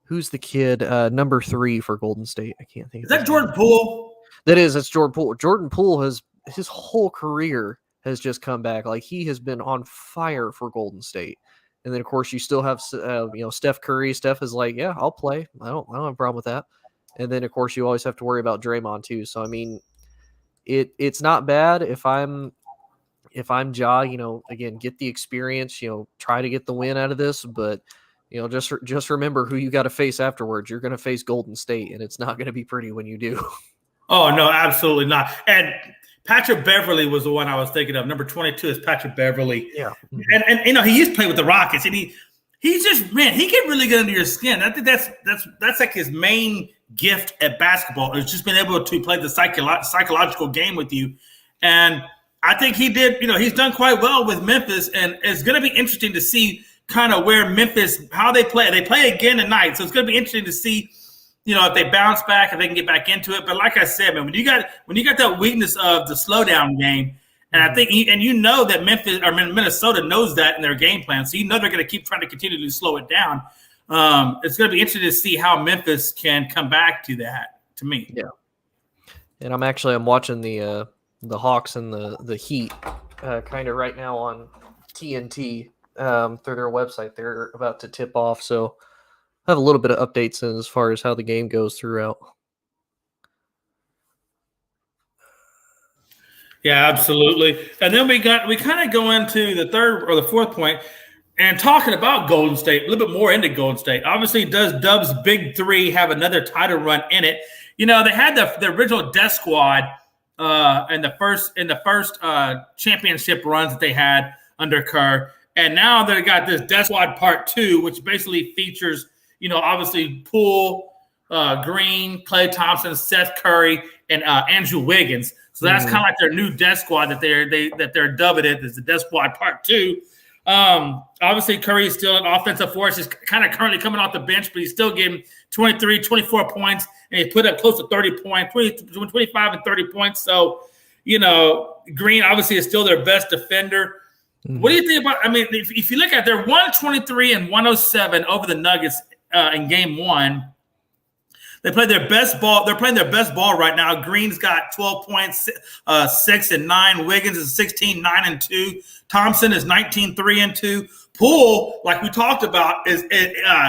S3: Who's the kid, number 3 for Golden State? I can't think.
S2: Is that Jordan Poole?
S3: That's Jordan Poole. Jordan Poole his whole career has just come back. Like, he has been on fire for Golden State. And then, of course, you still have, Steph Curry. Steph is like, yeah, I'll play. I don't have a problem with that. And then, of course, you always have to worry about Draymond too. So, I mean, it's not bad if I'm Ja. Again, get the experience. Try to get the win out of this. But just remember who you got to face afterwards. You're going to face Golden State, and it's not going to be pretty when you do.
S2: Oh no, absolutely not. And Patrick Beverly was the one I was thinking of. Number 22 is Patrick Beverly.
S3: Yeah.
S2: And he used to play with the Rockets, and he's just, man, he can really get under your skin. I think that's like his main gift at basketball, is just being able to play the psychological game with you. And I think he did, he's done quite well with Memphis, and it's going to be interesting to see kind of where Memphis, how they play. They play again tonight, so it's going to be interesting to see if they bounce back, if they can get back into it. But like I said, man, when you got that weakness of the slowdown game, and I think that Memphis or Minnesota knows that in their game plan, so they're going to keep trying to continue to slow it down. It's going to be interesting to see how Memphis can come back to that. To me,
S3: yeah. And I'm watching the Hawks and the Heat kind of right now on TNT through their website. They're about to tip off, so I have a little bit of updates as far as how the game goes throughout.
S2: Yeah, absolutely. And then we kind of go into the third or the fourth point and talking about Golden State, a little bit more into Golden State. Obviously, does Dub's Big Three have another title run in it? They had the original Death Squad in the first championship runs that they had under Kerr, and now they got this Death Squad Part 2, which basically features obviously Poole, Green, Klay Thompson, Seth Curry, and Andrew Wiggins. So that's kind of like their new Death Squad that they're dubbing it as the Death Squad Part 2. Obviously, Curry is still an offensive force. He's kind of currently coming off the bench, but he's still getting 23, 24 points, and he put up close to 30 points, 25 and 30 points. So, Green obviously is still their best defender. Mm-hmm. What do you think about? I mean, if you look at, they're 123 and 107 over the Nuggets in Game 1. They play their best ball. They're playing their best ball right now. Green's got 12 points, 6 and 9. Wiggins is 16, 9 and 2. Thompson is 19, 3 and 2. Poole, like we talked about,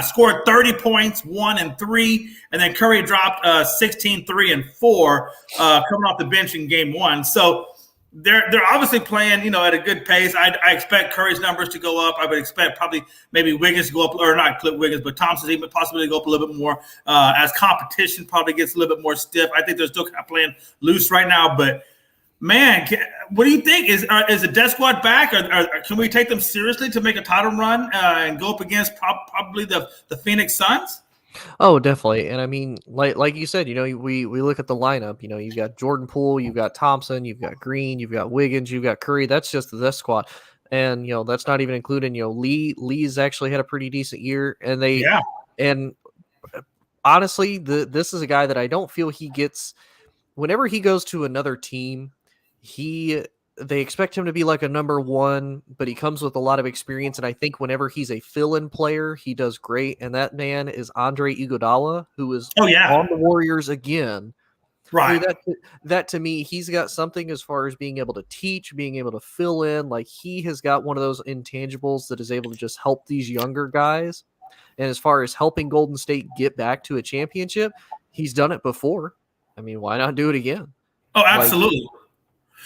S2: scored 30 points, 1 and 3. And then Curry dropped 16, 3 and 4 coming off the bench in Game 1. So they're obviously playing, at a good pace. I expect Curry's numbers to go up. I would expect maybe Wiggins to go up, or not Clip Wiggins, but Thompson's even possibly go up a little bit more as competition probably gets a little bit more stiff. I think they're still kind of playing loose right now. But, man, what do you think? Is the Death Squad back? Or can we take them seriously to make a title run and go up against probably the Phoenix Suns?
S3: Oh, definitely. And I mean, like you said, we look at the lineup, you've got Jordan Poole, you've got Thompson, you've got Green, you've got Wiggins, you've got Curry. That's just the Death Squad. And, that's not even including, Lee's actually had a pretty decent year. And and honestly, this is a guy that I don't feel he gets, whenever he goes to another team, they expect him to be like a number one, but he comes with a lot of experience. And I think whenever he's a fill-in player, he does great. And that man is Andre Iguodala, who is on the Warriors again.
S2: Right.
S3: That to me, he's got something as far as being able to teach, being able to fill in. Like he has got one of those intangibles that is able to just help these younger guys. And as far as helping Golden State get back to a championship, he's done it before. I mean, why not do it again?
S2: Oh, absolutely.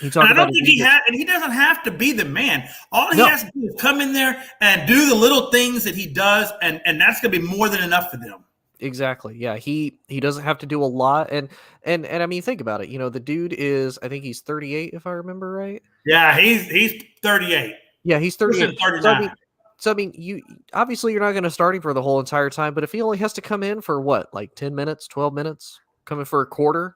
S3: Like,
S2: and I don't think he doesn't have to be the man. All he has to do is come in there and do the little things that he does, and that's going to be more than enough for them.
S3: Exactly. Yeah, he doesn't have to do a lot, and I mean, think about it. You know, the dude is, I think he's 38, if I remember right.
S2: Yeah, he's 38.
S3: Yeah, he's 38.
S2: 39.
S3: So I mean, you obviously you're not going to start him for the whole entire time, but if he only has to come in for what, like 10 minutes, 12 minutes, coming for a quarter,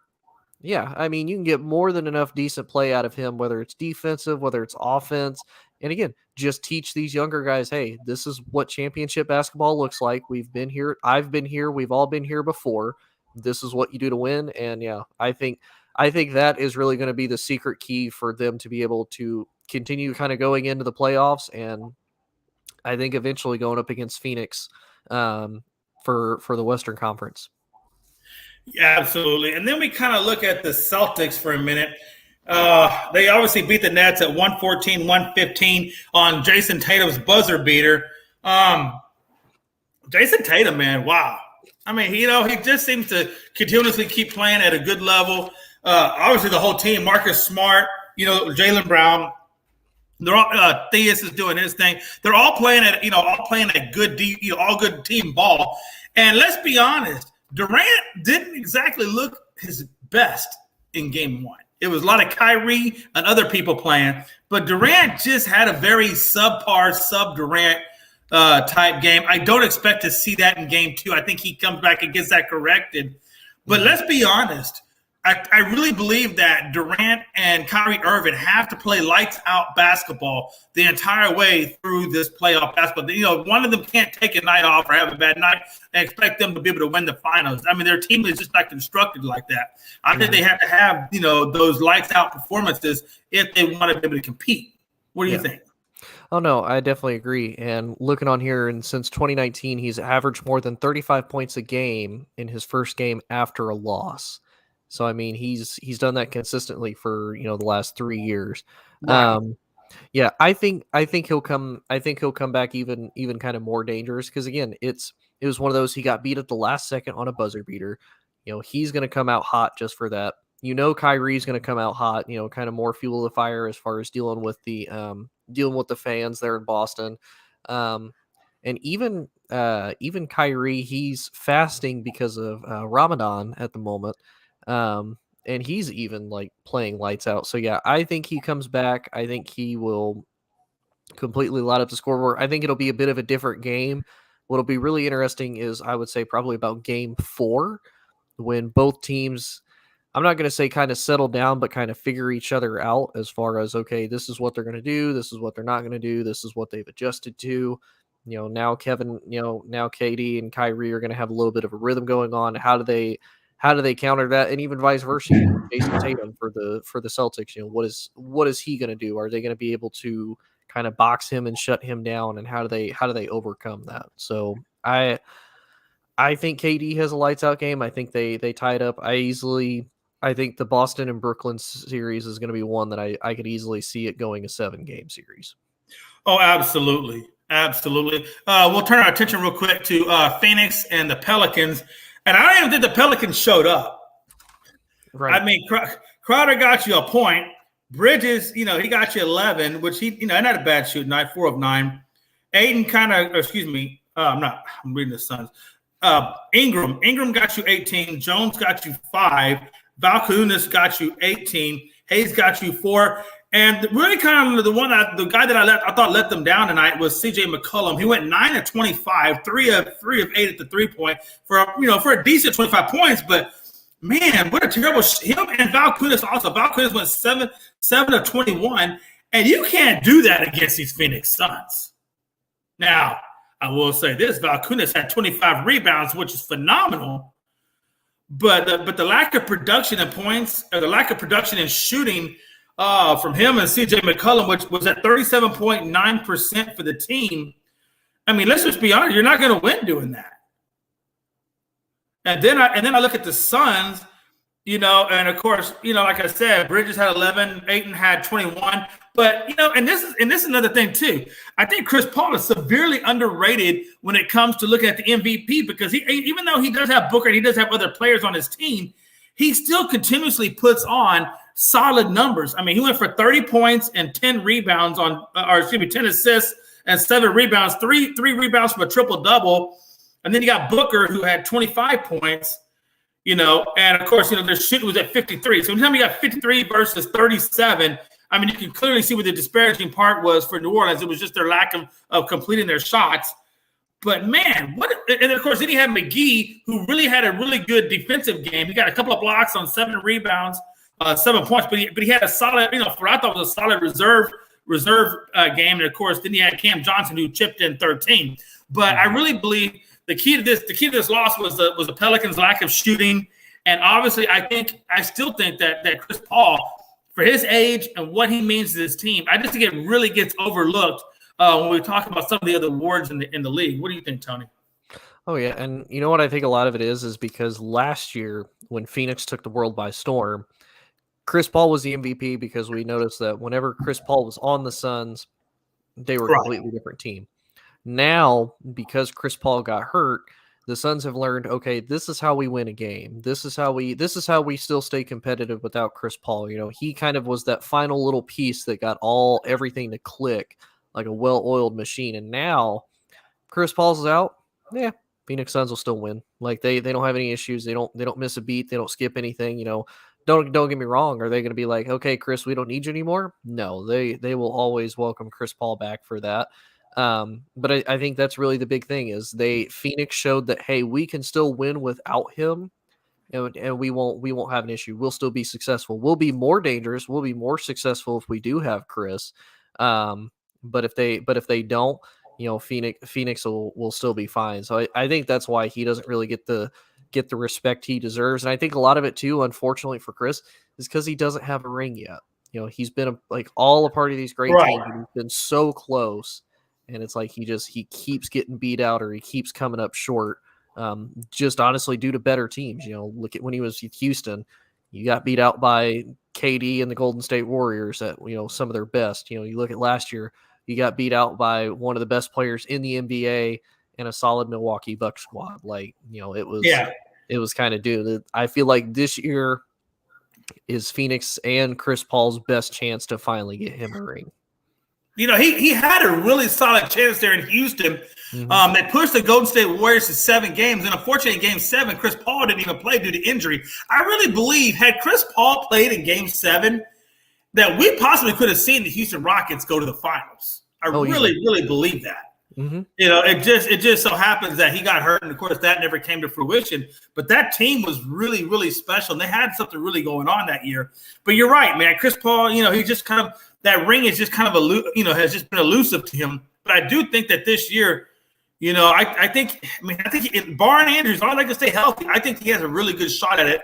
S3: yeah, I mean, you can get more than enough decent play out of him, whether it's defensive, whether it's offense. And again, just teach these younger guys, hey, this is what championship basketball looks like. We've been here. I've been here. We've all been here before. This is what you do to win. And yeah, I think that is really going to be the secret key for them to be able to continue kind of going into the playoffs. And I think eventually going up against Phoenix for the Western Conference.
S2: Yeah, absolutely. And then we kind of look at the Celtics for a minute. They obviously beat the Nets at 114-115 on Jason Tatum's buzzer beater. Jason Tatum, man, wow. I mean, he just seems to continuously keep playing at a good level. Obviously, the whole team, Marcus Smart, Jaylen Brown, they're all Theus is doing his thing. They're all playing at good, all good team ball. And let's be honest, Durant didn't exactly look his best in game one. It was a lot of Kyrie and other people playing, but Durant just had a very subpar, sub-Durant type game. I don't expect to see that in game two. I think he comes back and gets that corrected. But let's be honest. I really believe that Durant and Kyrie Irving have to play lights-out basketball the entire way through this playoff basketball. One of them can't take a night off or have a bad night and expect them to be able to win the finals. I mean, their team is just not constructed like that. I think they have to have, those lights-out performances if they want to be able to compete. What do you think?
S3: Oh, no, I definitely agree. And looking on here, and since 2019, he's averaged more than 35 points a game in his first game after a loss. So I mean, he's done that consistently for the last 3 years.
S2: Right.
S3: Yeah, I think he'll come. I think he'll come back even kind of more dangerous because again, it was one of those he got beat at the last second on a buzzer beater. He's going to come out hot just for that. Kyrie's going to come out hot. Kind of more fuel to the fire as far as dealing with the fans there in Boston. And even Kyrie, he's fasting because of Ramadan at the moment. And he's even like playing lights out. So yeah, I think he comes back. I think he will completely light up the scoreboard. I think it'll be a bit of a different game. What'll be really interesting is I would say probably about game 4 when both teams, I'm not going to say kind of settle down, but kind of figure each other out as far as, okay, this is what they're going to do. This is what they're not going to do. This is what they've adjusted to. Now Kevin, now KD and Kyrie are going to have a little bit of a rhythm going on. How do they counter that? And even vice versa, Jason Tatum for the Celtics, what is he going to do? Are they going to be able to kind of box him and shut him down? And how do they overcome that? So I think KD has a lights out game. I think they tie it up. I think the Boston and Brooklyn series is going to be one that I could easily see it going a 7-game series.
S2: Oh, absolutely. Absolutely. We'll turn our attention real quick to Phoenix and the Pelicans. And I don't even think the Pelicans showed up.
S3: Right.
S2: I mean, Crowder got you a point. Bridges, he got you 11, which not a bad shooting night, 4 of 9. Aiden I'm reading the Suns. Ingram got you 18. Jones got you 5. Valanciunas got you 18. Hayes got you 4. And really kind of the guy that I thought let them down tonight was CJ McCollum. He went 9 of 25, 3 of 8 at the 3-point for a decent 25 points. But man, what a terrible him and Valanciunas also. Valanciunas went 7 of 21, and you can't do that against these Phoenix Suns. Now, I will say this: Valanciunas had 25 rebounds, which is phenomenal. But the lack of production in points, or the lack of production in shooting. From him and CJ McCollum, which was at 37.9% for the team. I mean, let's just be honest, you're not going to win doing that. And then I look at the Suns, And of course, like I said, Bridges had 11, Ayton had 21. But and this is another thing too. I think Chris Paul is severely underrated when it comes to looking at the MVP because even though he does have Booker and he does have other players on his team, he still continuously puts on solid numbers. I mean, he went for 30 points and 10 rebounds 10 assists and 7 rebounds, three rebounds from a triple-double. And then you got Booker who had 25 points. And of course, their shooting was at 53. So anytime you got 53 versus 37, I mean, you can clearly see what the disparaging part was for New Orleans. It was just their lack of completing their shots. But man, and of course, then he had McGee, who really had a really good defensive game. He got a couple of blocks on 7 rebounds, 7 points, but he had a solid, for I thought was a solid reserve game. And of course, then he had Cam Johnson, who chipped in 13. But I really believe the key to this loss was the Pelicans' lack of shooting. And obviously, I still think that Chris Paul, for his age and what he means to this team, I just think it really gets overlooked when we talk about some of the other awards in the league. What do you think, Tony?
S3: Oh, yeah. And you know what I think a lot of it is because last year when Phoenix took the world by storm, Chris Paul was the MVP because we noticed that whenever Chris Paul was on the Suns, they were a completely different team. Now, because Chris Paul got hurt, the Suns have learned, okay, this is how we win a game. This is how we still stay competitive without Chris Paul. He kind of was that final little piece that got everything to click like a well-oiled machine. And now Chris Paul's out. Yeah, Phoenix Suns will still win. Like they don't have any issues. They don't miss a beat. They don't skip anything. Don't get me wrong. Are they going to be like, okay, Chris, we don't need you anymore? No, they will always welcome Chris Paul back for that. But I think that's really the big thing is Phoenix showed that, hey, we can still win without him and we won't have an issue. We'll still be successful. We'll be more dangerous. We'll be more successful if we do have Chris. But if they don't, Phoenix will still be fine. So I think that's why he doesn't really get the respect he deserves. And I think a lot of it too, unfortunately for Chris, is because he doesn't have a ring yet. He's been all a part of these great teams. And he's been so close. And it's like he keeps getting beat out or he keeps coming up short, just honestly due to better teams. Look at when he was with Houston, you got beat out by KD and the Golden State Warriors at some of their best. You look at last year, you got beat out by one of the best players in the NBA and a solid Milwaukee Bucks squad. It was kind of due. I feel like this year is Phoenix and Chris Paul's best chance to finally get him a ring.
S2: He had a really solid chance there in Houston. Mm-hmm. They pushed the Golden State Warriors to 7 games. And unfortunately, in Game 7, Chris Paul didn't even play due to injury. I really believe had Chris Paul played in Game 7, that we possibly could have seen the Houston Rockets go to the finals. I really believe that. Mm-hmm. It just so happens that he got hurt. And, of course, that never came to fruition. But that team was really, really special. And they had something really going on that year. But you're right, man. Chris Paul, he just kind of – that ring is just kind of has just been elusive to him. But I do think that this year, I think barring Andrews, I'd like to stay healthy. I think he has a really good shot at it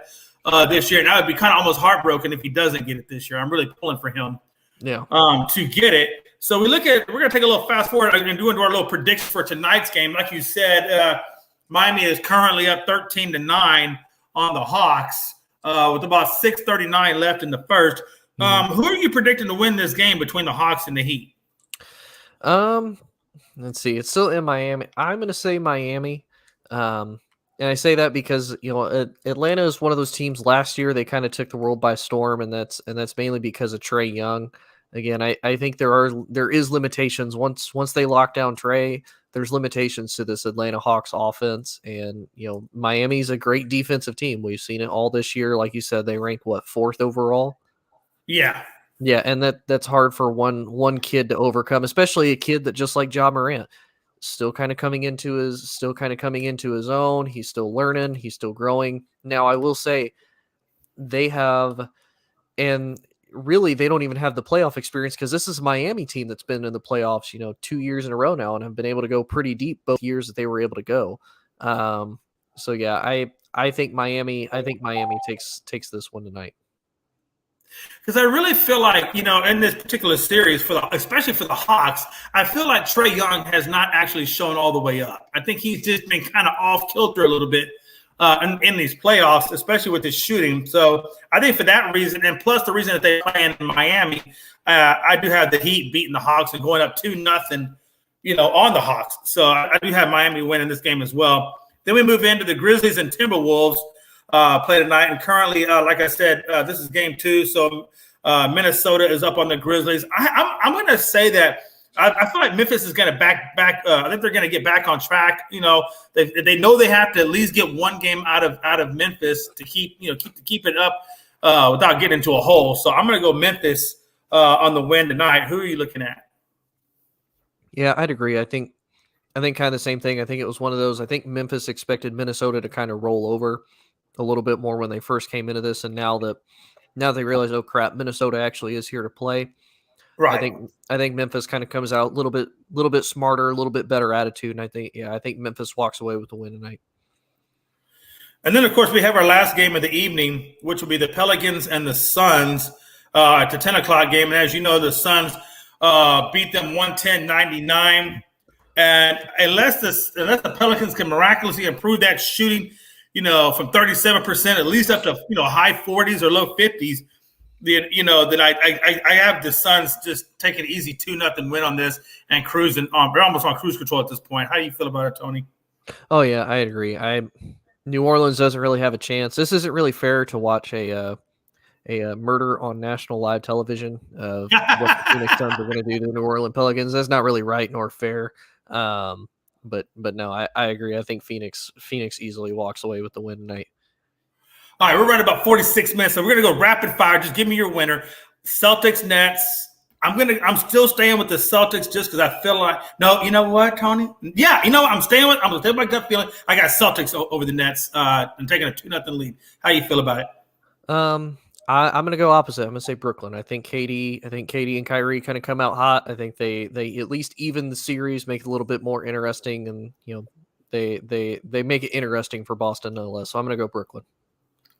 S2: this year. And I would be kind of almost heartbroken if he doesn't get it this year. I'm really pulling for him to get it. So we're going to take a little fast forward and do into our little prediction for tonight's game. Like you said, Miami is currently up 13-9 on the Hawks with about 6:39 left in the first. Who are you predicting to win this game between the Hawks and the Heat?
S3: Let's see. It's still in Miami. I'm going to say Miami. And I say that because, Atlanta is one of those teams last year. They kind of took the world by storm, and that's mainly because of Trae Young. Again, I think there is limitations. Once they lock down Trae, there's limitations to this Atlanta Hawks offense. And, Miami's a great defensive team. We've seen it all this year. Like you said, they rank 4th overall?
S2: Yeah.
S3: Yeah, and that's hard for one kid to overcome, especially a kid that just like Ja Morant, still kind of coming into his own. He's still learning, he's still growing. Now, I will say they have, and really they don't even have the playoff experience because this is a Miami team that's been in the playoffs, 2 years in a row now and have been able to go pretty deep both years that they were able to go. So yeah, I think Miami takes this one tonight.
S2: Because I really feel like, in this particular series, especially for the Hawks, I feel like Trae Young has not actually shown all the way up. I think he's just been kind of off kilter a little bit in these playoffs, especially with the shooting. So I think for that reason, and plus the reason that they play in Miami, I do have the Heat beating the Hawks and going up 2-0, on the Hawks. So I do have Miami winning this game as well. Then we move into the Grizzlies and Timberwolves play tonight. And currently, like I said, this is game 2. So Minnesota is up on the Grizzlies. I'm going to say that I feel like Memphis is going to back. I think they're going to get back on track. They know they have to at least get one game out of Memphis to keep it up without getting into a hole. So I'm going to go Memphis on the win tonight. Who are you looking at?
S3: Yeah, I'd agree. I think kind of the same thing. I think it was one of those. I think Memphis expected Minnesota to kind of roll over a little bit more when they first came into this, and now they realize, oh crap, Minnesota actually is here to play. Right. I think Memphis kind of comes out a little bit smarter, a little bit better attitude, and I think Memphis walks away with the win tonight.
S2: And then, of course, we have our last game of the evening, which will be the Pelicans and the Suns at the 10 o'clock game. And as you know, the Suns beat them 110-99. And unless the Pelicans can miraculously improve that shooting, from 37% at least up to high 40s or low 50s, then I have the Suns just taking an easy 2-0 win on this and cruising on. They're almost on cruise control at this point. How do you feel about it, Tony?
S3: Oh yeah, I agree. New Orleans doesn't really have a chance. This isn't really fair to watch a murder on national live television of what the Phoenix Suns are going to do to the New Orleans Pelicans. That's not really right nor fair. But no, I agree. I think Phoenix easily walks away with the win tonight.
S2: All right, we're running about 46 minutes, so we're gonna go rapid fire. Just give me your winner. Celtics, Nets. I'm still staying with the Celtics just because I feel like no. You know what, Tony? Yeah, I'm staying with my gut feeling. I got Celtics over the Nets. I'm taking a 2-0 lead. How do you feel about it?
S3: I'm going to go opposite. I'm going to say Brooklyn. I think KD and Kyrie kind of come out hot. I think they at least even the series, make it a little bit more interesting, and they make it interesting for Boston nonetheless. So I'm going to go Brooklyn.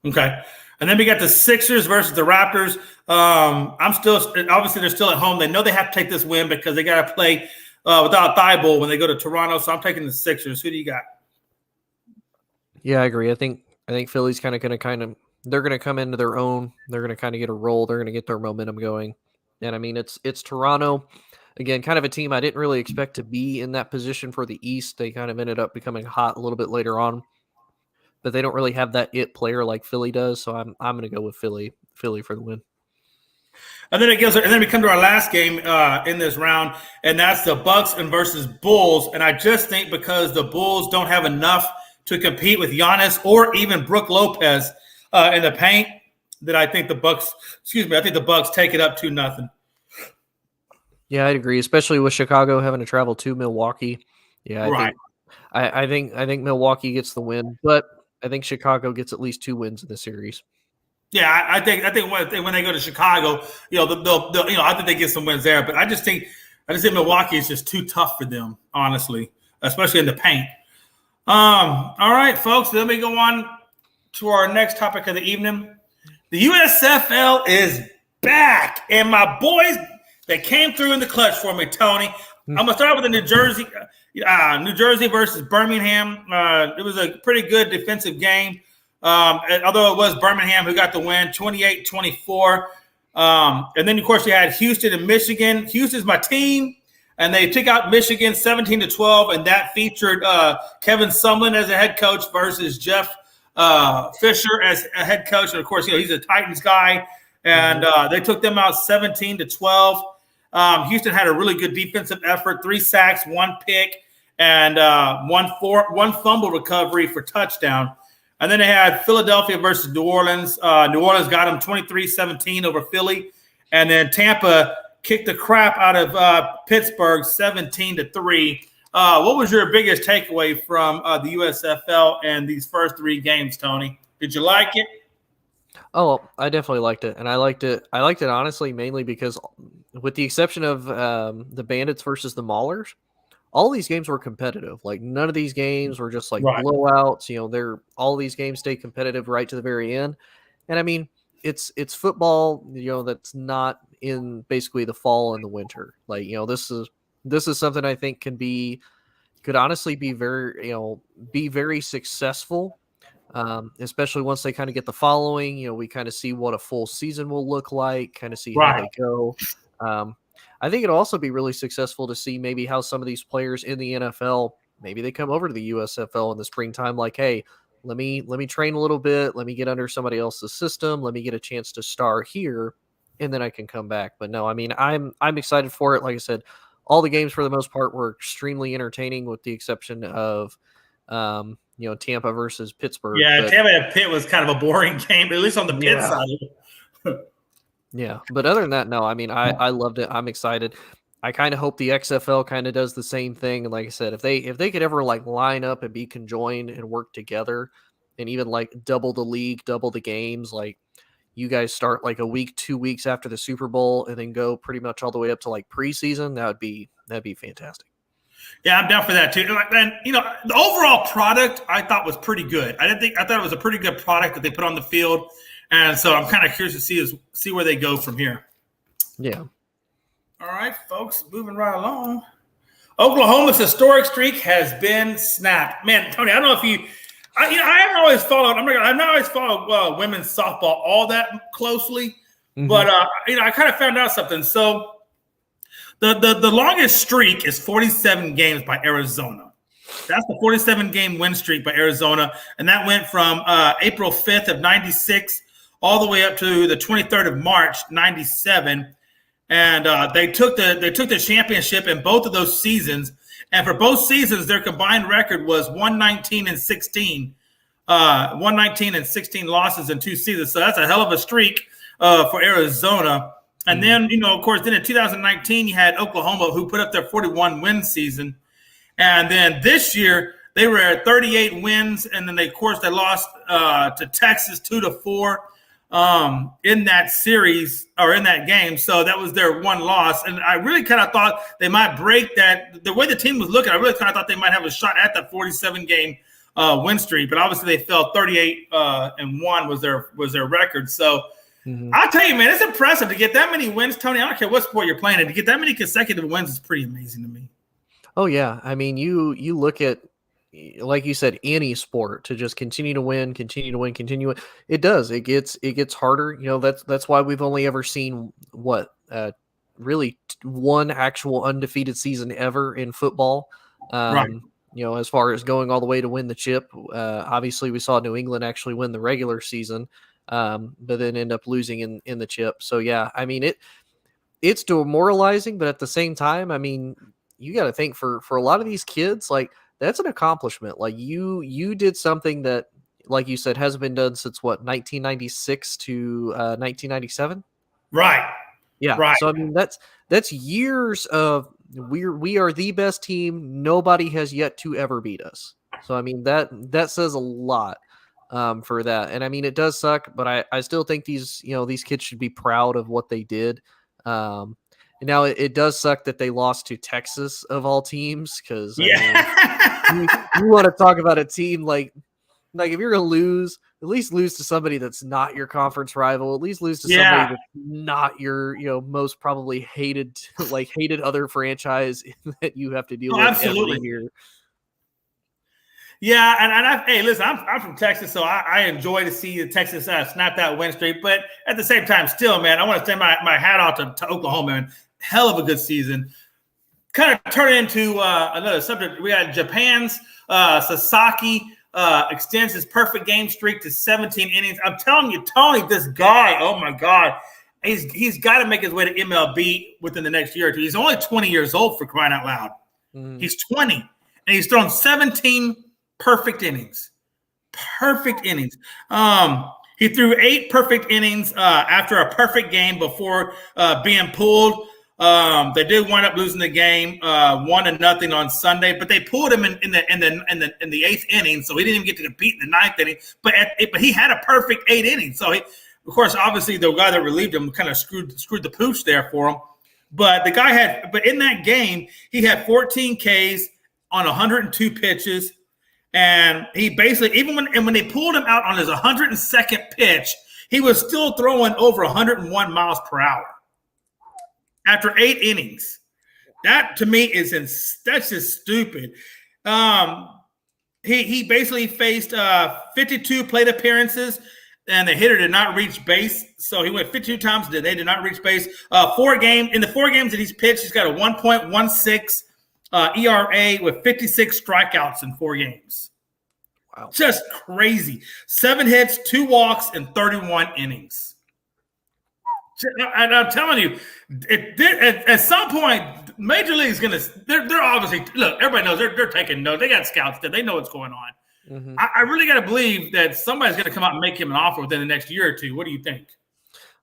S2: Okay. And then we got the Sixers versus the Raptors. Obviously they're still at home. They know they have to take this win because they got to play without Thibault when they go to Toronto. So I'm taking the Sixers. Who do you got? Yeah,
S3: I agree. I think Philly's they're going to come into their own. They're going to kind of get a roll. They're going to get their momentum going. And I mean, it's Toronto. Again, kind of a team I didn't really expect to be in that position for the East. They kind of ended up becoming hot a little bit later on. But they don't really have that it player like Philly does, so I'm going to go with Philly for the win.
S2: And then we come to our last game in this round, and that's the Bucks versus Bulls. And I just think because the Bulls don't have enough to compete with Giannis or even Brook Lopez in the paint, that I think the Bucks take it up 2-0.
S3: Yeah, I'd agree, especially with Chicago having to travel to Milwaukee. Yeah,
S2: right.
S3: I think Milwaukee gets the win, but I think Chicago gets at least 2 wins in the series.
S2: Yeah, I think when they go to Chicago, they'll I think they get some wins there. But I just think Milwaukee is just too tough for them, honestly, especially in the paint. All right, folks, let me go on to our next topic of the evening. The USFL is back, and my boys that came through in the clutch for me, Tony. I'm gonna start with the New Jersey versus Birmingham. It was a pretty good defensive game, although it was Birmingham who got the win, 28-24. And then, of course, you had Houston and Michigan. Houston's my team, and they took out Michigan 17-12, and that featured Kevin Sumlin as a head coach versus Jeff Fisher as a head coach. And, of course, he's a Titans guy, and they took them out 17-12. Houston had a really good defensive effort, 3 sacks, 1 pick, and one fumble recovery for touchdown. And then they had Philadelphia versus New Orleans. New Orleans got them 23-17 over Philly. And then Tampa kicked the crap out of Pittsburgh 17-3. What was your biggest takeaway from the USFL and these first 3 games, Tony? Did you like it?
S3: Oh, I definitely liked it. And I liked it honestly mainly because with the exception of the Bandits versus the Maulers, all these games were competitive. Like none of these games were just like blowouts. All these games stay competitive right to the very end. And I mean, it's football, that's not in basically the fall and the winter. Like, this is something I think could honestly be very, be very successful especially once they kind of get the following. We kind of see what a full season will look like, kind of see how
S2: Right.
S3: they go. I think it'll also be really successful to see maybe how some of these players in the NFL, maybe they come over to the USFL in the springtime, like, hey, let me train a little bit, let me get under somebody else's system, let me get a chance to star here, and then I can come back. But no, I mean, I'm excited for it. Like I said, all the games for the most part were extremely entertaining, with the exception of Tampa versus Pittsburgh.
S2: Yeah,
S3: but,
S2: Tampa and Pitt was kind of a boring game, at least on the Pitt side.
S3: Yeah, but other than that, no, I mean, I loved it. I'm excited. I kind of hope the XFL kind of does the same thing. And like I said, if they could ever like line up and be conjoined and work together, and even like double the league, double the games, like you guys start like a week, 2 weeks after the Super Bowl, and then go pretty much all the way up to like preseason, that'd be fantastic.
S2: Yeah, I'm down for that too. And the overall product I thought was pretty good. I thought it was a pretty good product that they put on the field. And so I'm kind of curious to see where they go from here.
S3: Yeah.
S2: All right, folks, moving right along. Oklahoma's historic streak has been snapped. Man, Tony, I don't know if you – I haven't always followed – I've not always followed women's softball all that closely. Mm-hmm. But, I kind of found out something. So the longest streak is 47 games by Arizona. That's the 47-game win streak by Arizona. And that went from April 5th of 96 all the way up to the 23rd of March, 97. And they took the championship in both of those seasons. And for both seasons, their combined record was 119-16. 119 and 16 losses in 2 seasons. So that's a hell of a streak for Arizona. And then, of course, then in 2019, you had Oklahoma, who put up their 41-win season. And then this year, they were at 38 wins. And then, of course, they lost to Texas 2-4. In that series or in that game. So that was their one loss. And I really kind of thought they might break that. The way the team was looking, I really kind of thought they might have a shot at that 47-game win streak. But obviously they fell 38-1 was their record. So I'll tell you, man, it's impressive to get that many wins, Tony. I don't care what sport you're playing in. To get that many consecutive wins is pretty amazing to me. Oh, yeah. I mean, you look at, like you said, any sport, to just continue to win. It does. It gets harder. That's why we've only ever seen really one actual undefeated season ever in football. Right. As far as going all the way to win the chip. Obviously we saw New England actually win the regular season, but then end up losing in the chip. So yeah, I mean, it's demoralizing, but at the same time, I mean, you got to think for a lot of these kids, like, that's an accomplishment. Like you did something that, like you said, hasn't been done since 1996 to 1997. Right.
S3: Yeah.
S2: Right.
S3: So I mean, that's years of we are the best team. Nobody has yet to ever beat us. So I mean, that says a lot for that. And I mean, it does suck, but I still think these kids should be proud of what they did. And now it does suck that they lost to Texas of all teams, because I mean, you want to talk about a team like if you're gonna lose, at least lose to somebody that's not your conference rival. At least lose to somebody that's not your most probably hated other franchise that you have to deal with every year.
S2: Yeah, and hey, listen, I'm from Texas, so I enjoy to see the Texas snap that win streak. But at the same time, still, man, I want to send my hat out to Oklahoma, man. Hell of a good season. Kind of turn into another subject. We got Japan's Sasaki extends his perfect game streak to 17 innings. I'm telling you, Tony, this guy, oh my God, he's got to make his way to MLB within the next year or two. He's only 20 years old, for crying out loud. He's 20, and he's thrown 17 perfect innings. Perfect innings. He threw 8 perfect innings after a perfect game before being pulled. They did wind up losing the game 1-0 on Sunday, but they pulled him in the 8th inning, so he didn't even get to compete in the 9th inning. But he had a perfect 8 innings. So of course, obviously the guy that relieved him kind of screwed the pooch there for him. But but in that game, he had 14 Ks on 102 pitches. And he basically, even when they pulled him out on his 102nd pitch, he was still throwing over 101 miles per hour after 8 innings. That to me that's just stupid. he basically faced 52 plate appearances, and the hitter did not reach base. So he went 52 times. They did not reach base. In the 4 games that he's pitched, he's got a 1.16 ERA with 56 strikeouts in 4 games.
S3: Wow.
S2: Just crazy. 7 hits, 2 walks, and 31 innings. And I'm telling you, at some point, Major League's going to – they're obviously – look, everybody knows they're taking notes. They got scouts there. They know what's going on. Mm-hmm. I really got to believe that somebody's going to come out and make him an offer within the next year or two. What do you think?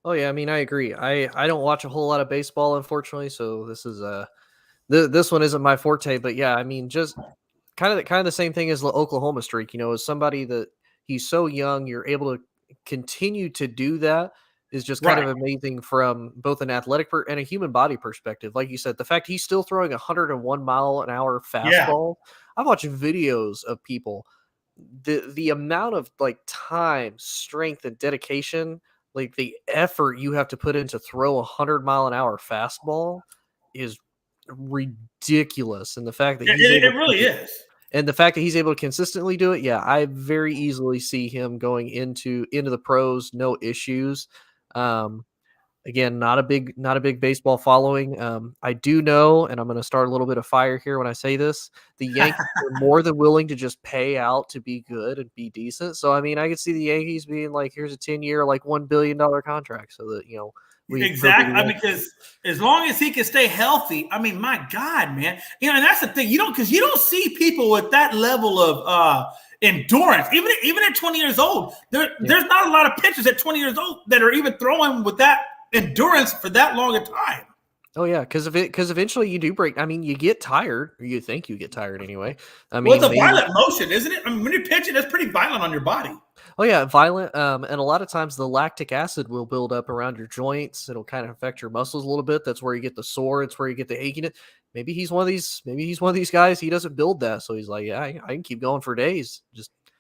S3: Oh, yeah. I mean, I agree. I don't watch a whole lot of baseball, unfortunately, so this is this one isn't my forte. But, yeah, I mean, just kind of the same thing as the Oklahoma streak. You know, as somebody that he's so young, you're able to continue to do that is just kind of amazing from both an athletic and a human body perspective. Like you said, the fact he's still throwing 101 mile an hour fastball. Yeah. I've watched videos of people. The amount of like time, strength, and dedication, like the effort you have to put in to throw 100 mile an hour fastball is ridiculous. And the fact that
S2: it really is.
S3: And the fact that he's able to consistently do it, yeah, I very easily see him going into the pros, no issues. Again, not a big baseball following. I do know, and I'm going to start a little bit of fire here when I say this, the Yankees are more than willing to just pay out to be good and be decent. So, I mean, I could see the Yankees being like, here's a 10-year, like $1 billion contract so that, you know,
S2: exactly. I mean, because as long as he can stay healthy, I mean, my God, man, you know, and that's the thing, because you don't see people with that level of endurance, even at 20 years old. There's not a lot of pitchers at 20 years old that are even throwing with that endurance for that long a time.
S3: Oh yeah, because eventually you do break. I mean, you get tired, or you think you get tired anyway. I mean,
S2: well, it's a violent motion, isn't it? I mean, when you're pitching, that's pretty violent on your body.
S3: Oh yeah, violent. And a lot of times the lactic acid will build up around your joints. It'll kind of affect your muscles a little bit. That's where you get the sore. It's where you get the aching. Maybe he's one of these guys. He doesn't build that, so he's like, yeah, I can keep going for days.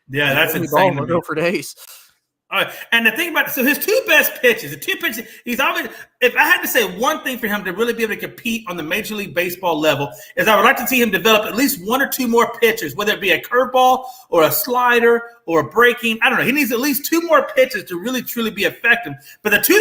S2: That's insane.
S3: I'll go for days.
S2: And the thing about so his 2 best pitches, he's always. If I had to say one thing for him to really be able to compete on the Major League Baseball level, is I would like to see him develop at least 1 or 2 more pitches, whether it be a curveball or a slider or a breaking. I don't know. He needs at least 2 more pitches to really truly be effective. But the two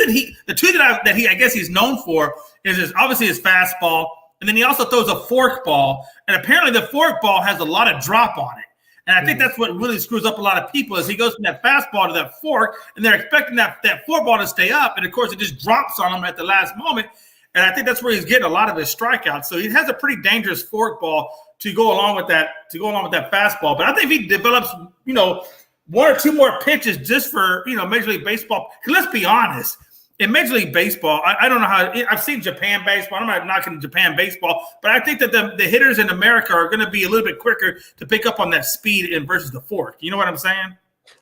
S2: that I guess he's known for is obviously his fastball, and then he also throws a fork ball, and apparently the fork ball has a lot of drop on it. And I think that's what really screws up a lot of people is he goes from that fastball to that fork, and they're expecting that fork ball to stay up, and of course it just drops on them at the last moment. And I think that's where he's getting a lot of his strikeouts. So he has a pretty dangerous fork ball to go along with that fastball. But I think if he develops, 1 or 2 more pitches just for Major League Baseball. Let's be honest. In Major League Baseball, I don't know how – I've seen Japan baseball. I'm not knocking Japan baseball, but I think that the hitters in America are going to be a little bit quicker to pick up on that speed versus the fork. You know what I'm saying?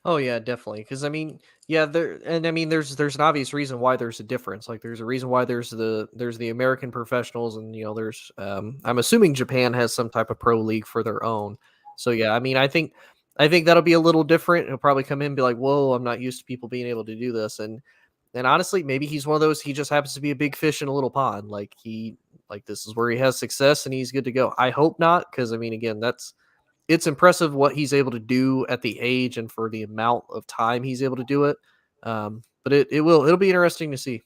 S3: Oh, yeah, definitely. Because, I mean, yeah, there's an obvious reason why there's a difference. Like, there's a reason why there's the American professionals and, there's I'm assuming Japan has some type of pro league for their own. So, yeah, I mean, I think that'll be a little different. He'll probably come in and be like, whoa, I'm not used to people being able to do this. And honestly, maybe he's one of those, he just happens to be a big fish in a little pond. Like this is where he has success and he's good to go. I hope not. Cause I mean, again, it's impressive what he's able to do at the age and for the amount of time he's able to do it. But it'll be interesting to see.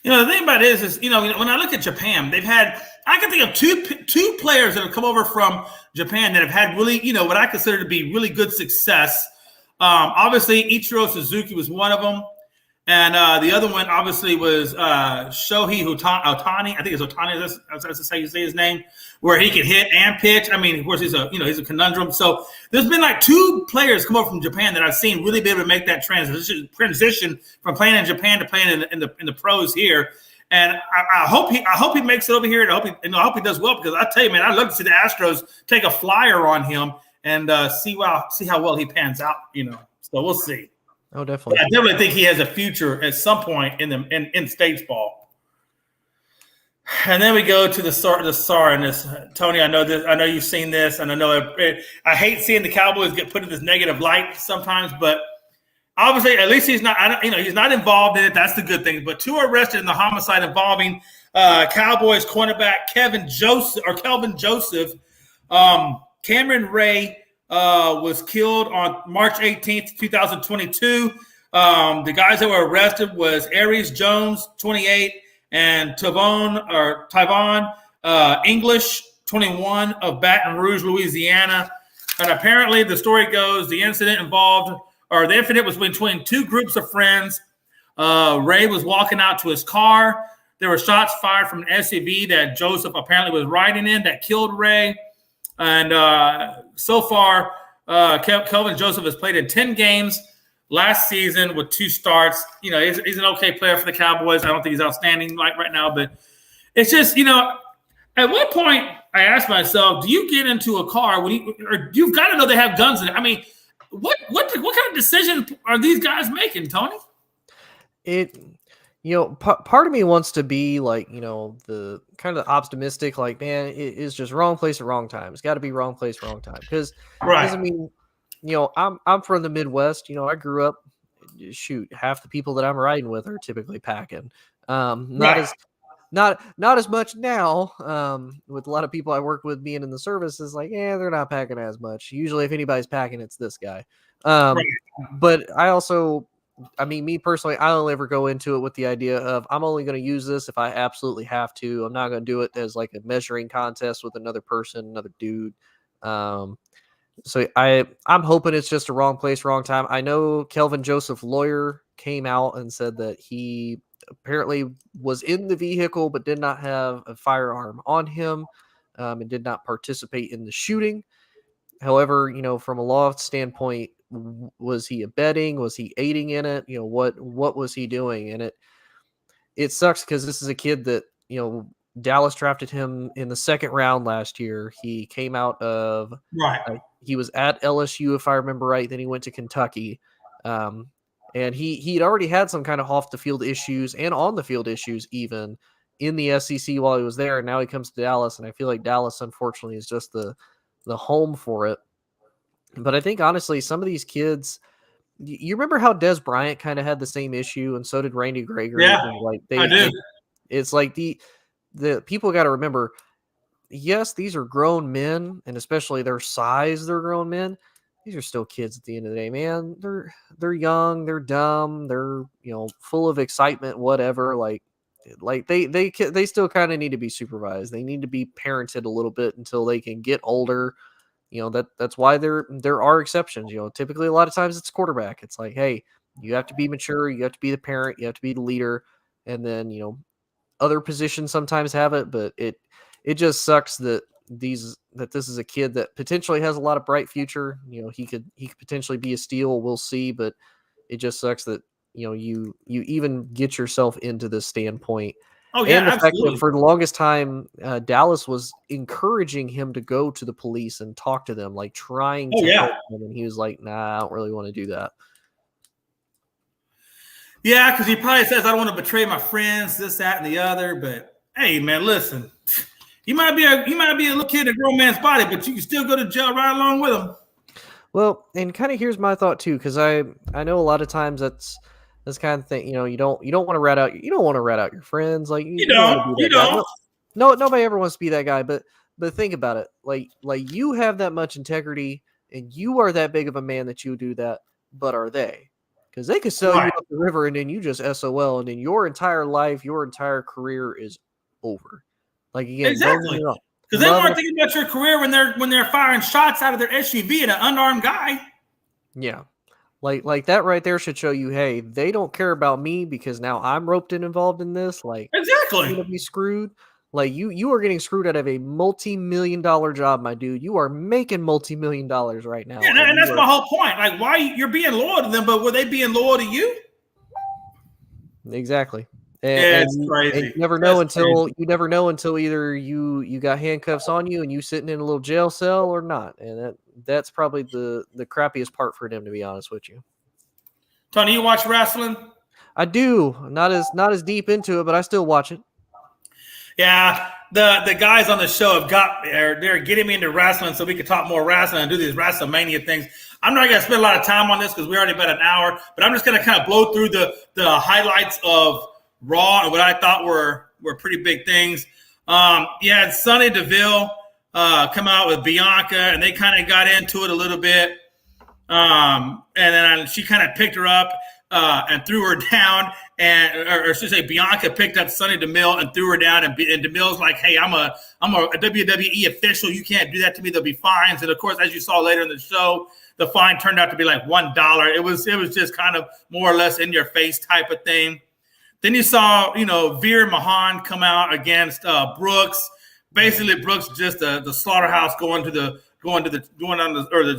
S2: The thing about it is, when I look at Japan, I can think of two players that have come over from Japan that have had really, what I consider to be really good success. Obviously Ichiro Suzuki was one of them. And the other one, obviously, was Shohei Ohtani. I think it's Ohtani. That's how you say his name, where he can hit and pitch. I mean, of course, he's a conundrum. So there's been like 2 players come over from Japan that I've seen really be able to make that transition from playing in Japan to playing in the pros here. And I hope he makes it over here. And I hope he does well, because I tell you, man, I'd love to see the Astros take a flyer on him and see how well he pans out. So we'll see.
S3: Oh, definitely.
S2: But I definitely think he has a future at some point in states ball. And then we go to the sourness. Tony, I know this. I know you've seen this, and I know I hate seeing the Cowboys get put in this negative light sometimes. But obviously, at least he's not. He's not involved in it. That's the good thing. But 2 are arrested in the homicide involving Cowboys cornerback Kelvin Joseph, Cameron Ray was killed on March 18th, 2022. The guys that were arrested was Aries Jones, 28, and Tyvon English, 21, of Baton Rouge, Louisiana. And apparently the story goes the incident was between two groups of friends. Ray was walking out to his car. There were shots fired from an SUV that Joseph apparently was riding in that killed Ray. And so far, Kelvin Joseph has played in 10 games last season with 2 starts. You know, he's an okay player for the Cowboys. I don't think he's outstanding right now, but it's just, you know, at what point I asked myself, do you get into a car or you've got to know they have guns in it? I mean, what kind of decision are these guys making, Tony?
S3: Part of me wants to be like, you know, the kind of optimistic, like, man, it's just wrong place at wrong time. It's got to be wrong place, wrong time. Because I mean, you know, I'm from the Midwest. You know, I grew up. Shoot, half the people that I'm riding with are typically packing. Not as much now. With a lot of people I work with being in the service, is like, they're not packing as much. Usually, if anybody's packing, it's this guy. But I mean, me personally, I only ever go into it with the idea of I'm only going to use this if I absolutely have to. I'm not going to do it as like a measuring contest with another person, another dude. So I'm hoping it's just a wrong place, wrong time. I know Kelvin Joseph's lawyer came out and said that he apparently was in the vehicle but did not have a firearm on him and did not participate in the shooting. However, you know, from a law standpoint, was he abetting? Was he aiding in it? You know, what was he doing? And it sucks because this is a kid that, you know, Dallas drafted him in the 2nd round last year. He came out of he was at LSU, if I remember right. Then he went to Kentucky, and he'd already had some kind of off the field issues and on the field issues even in the SEC while he was there. And now he comes to Dallas, and I feel like Dallas, unfortunately, is just the home for it. But I think honestly, some of these kids, you remember how Des Bryant kind of had the same issue, and so did Randy Gregory.
S2: Yeah,
S3: like
S2: I do.
S3: It's like the people got to remember, yes, these are grown men, and especially their size, they're grown men. These are still kids at the end of the day, man. They're young, they're dumb, they're, you know, full of excitement, whatever. Like they still kind of need to be supervised. They need to be parented a little bit until they can get older. You know, that's why there are exceptions. You know, typically a lot of times it's quarterback. It's like, hey, you have to be mature, you have to be the parent, you have to be the leader, and then, you know, other positions sometimes have it, but it just sucks that this is a kid that potentially has a lot of bright future. You know, he could potentially be a steal. We'll see, but it just sucks that, you know, you even get yourself into this standpoint.
S2: Oh, yeah,
S3: and the
S2: absolutely.
S3: fact that for the longest time, Dallas was encouraging him to go to the police and talk to them, like trying to help him, and he was like, "Nah, I don't really want to do that."
S2: Yeah, because he probably says, "I don't want to betray my friends, this, that, and the other." But hey, man, listen, you might be a little kid in a grown man's body, but you can still go to jail right along with him.
S3: Well, and kind of here's my thought too, because I know a lot of times that's this kind of thing. You know, you don't want to rat out your friends. Like you don't. No, nobody ever wants to be that guy. But think about it. Like you have that much integrity, and you are that big of a man that you do that. But are they? Because they could sell you up the river, and then you just SOL, and then your entire life, your entire career is over. Like again,
S2: exactly. Because they weren't thinking about your career when they're firing shots out of their SUV at an unarmed guy.
S3: Yeah. Like that right there should show you, hey, they don't care about me because now I'm roped in involved in this. Like,
S2: exactly,
S3: you're gonna be screwed. Like you are getting screwed out of a multi-million-dollar job, my dude. You are making multi-million-dollars right now.
S2: Yeah, and that's my whole point. Like, why you're being loyal to them, but were they being loyal to you?
S3: Exactly.
S2: It's crazy.
S3: And you never know until either you got handcuffs on you and you sitting in a little jail cell or not. And that's probably the crappiest part for them, to be honest with you.
S2: Tony, you watch wrestling?
S3: I do. Not as deep into it, but I still watch it.
S2: Yeah, the guys on the show they're getting me into wrestling so we can talk more wrestling and do these WrestleMania things. I'm not going to spend a lot of time on this because we're already about an hour, but I'm just going to kind of blow through the highlights of Raw and what I thought were pretty big things. You had Sonny Deville come out with Bianca, and they kind of got into it a little bit. And then she kind of picked her up and threw her down, or should I say, Bianca picked up Sonya Deville and threw her down, and Deville's like, "Hey, I'm a WWE official. You can't do that to me. There'll be fines." And of course, as you saw later in the show, the fine turned out to be like $1. It was just kind of more or less in your face type of thing. Then you saw, Veer Mahan come out against Brooks. Basically, Brooks just the slaughterhouse going on the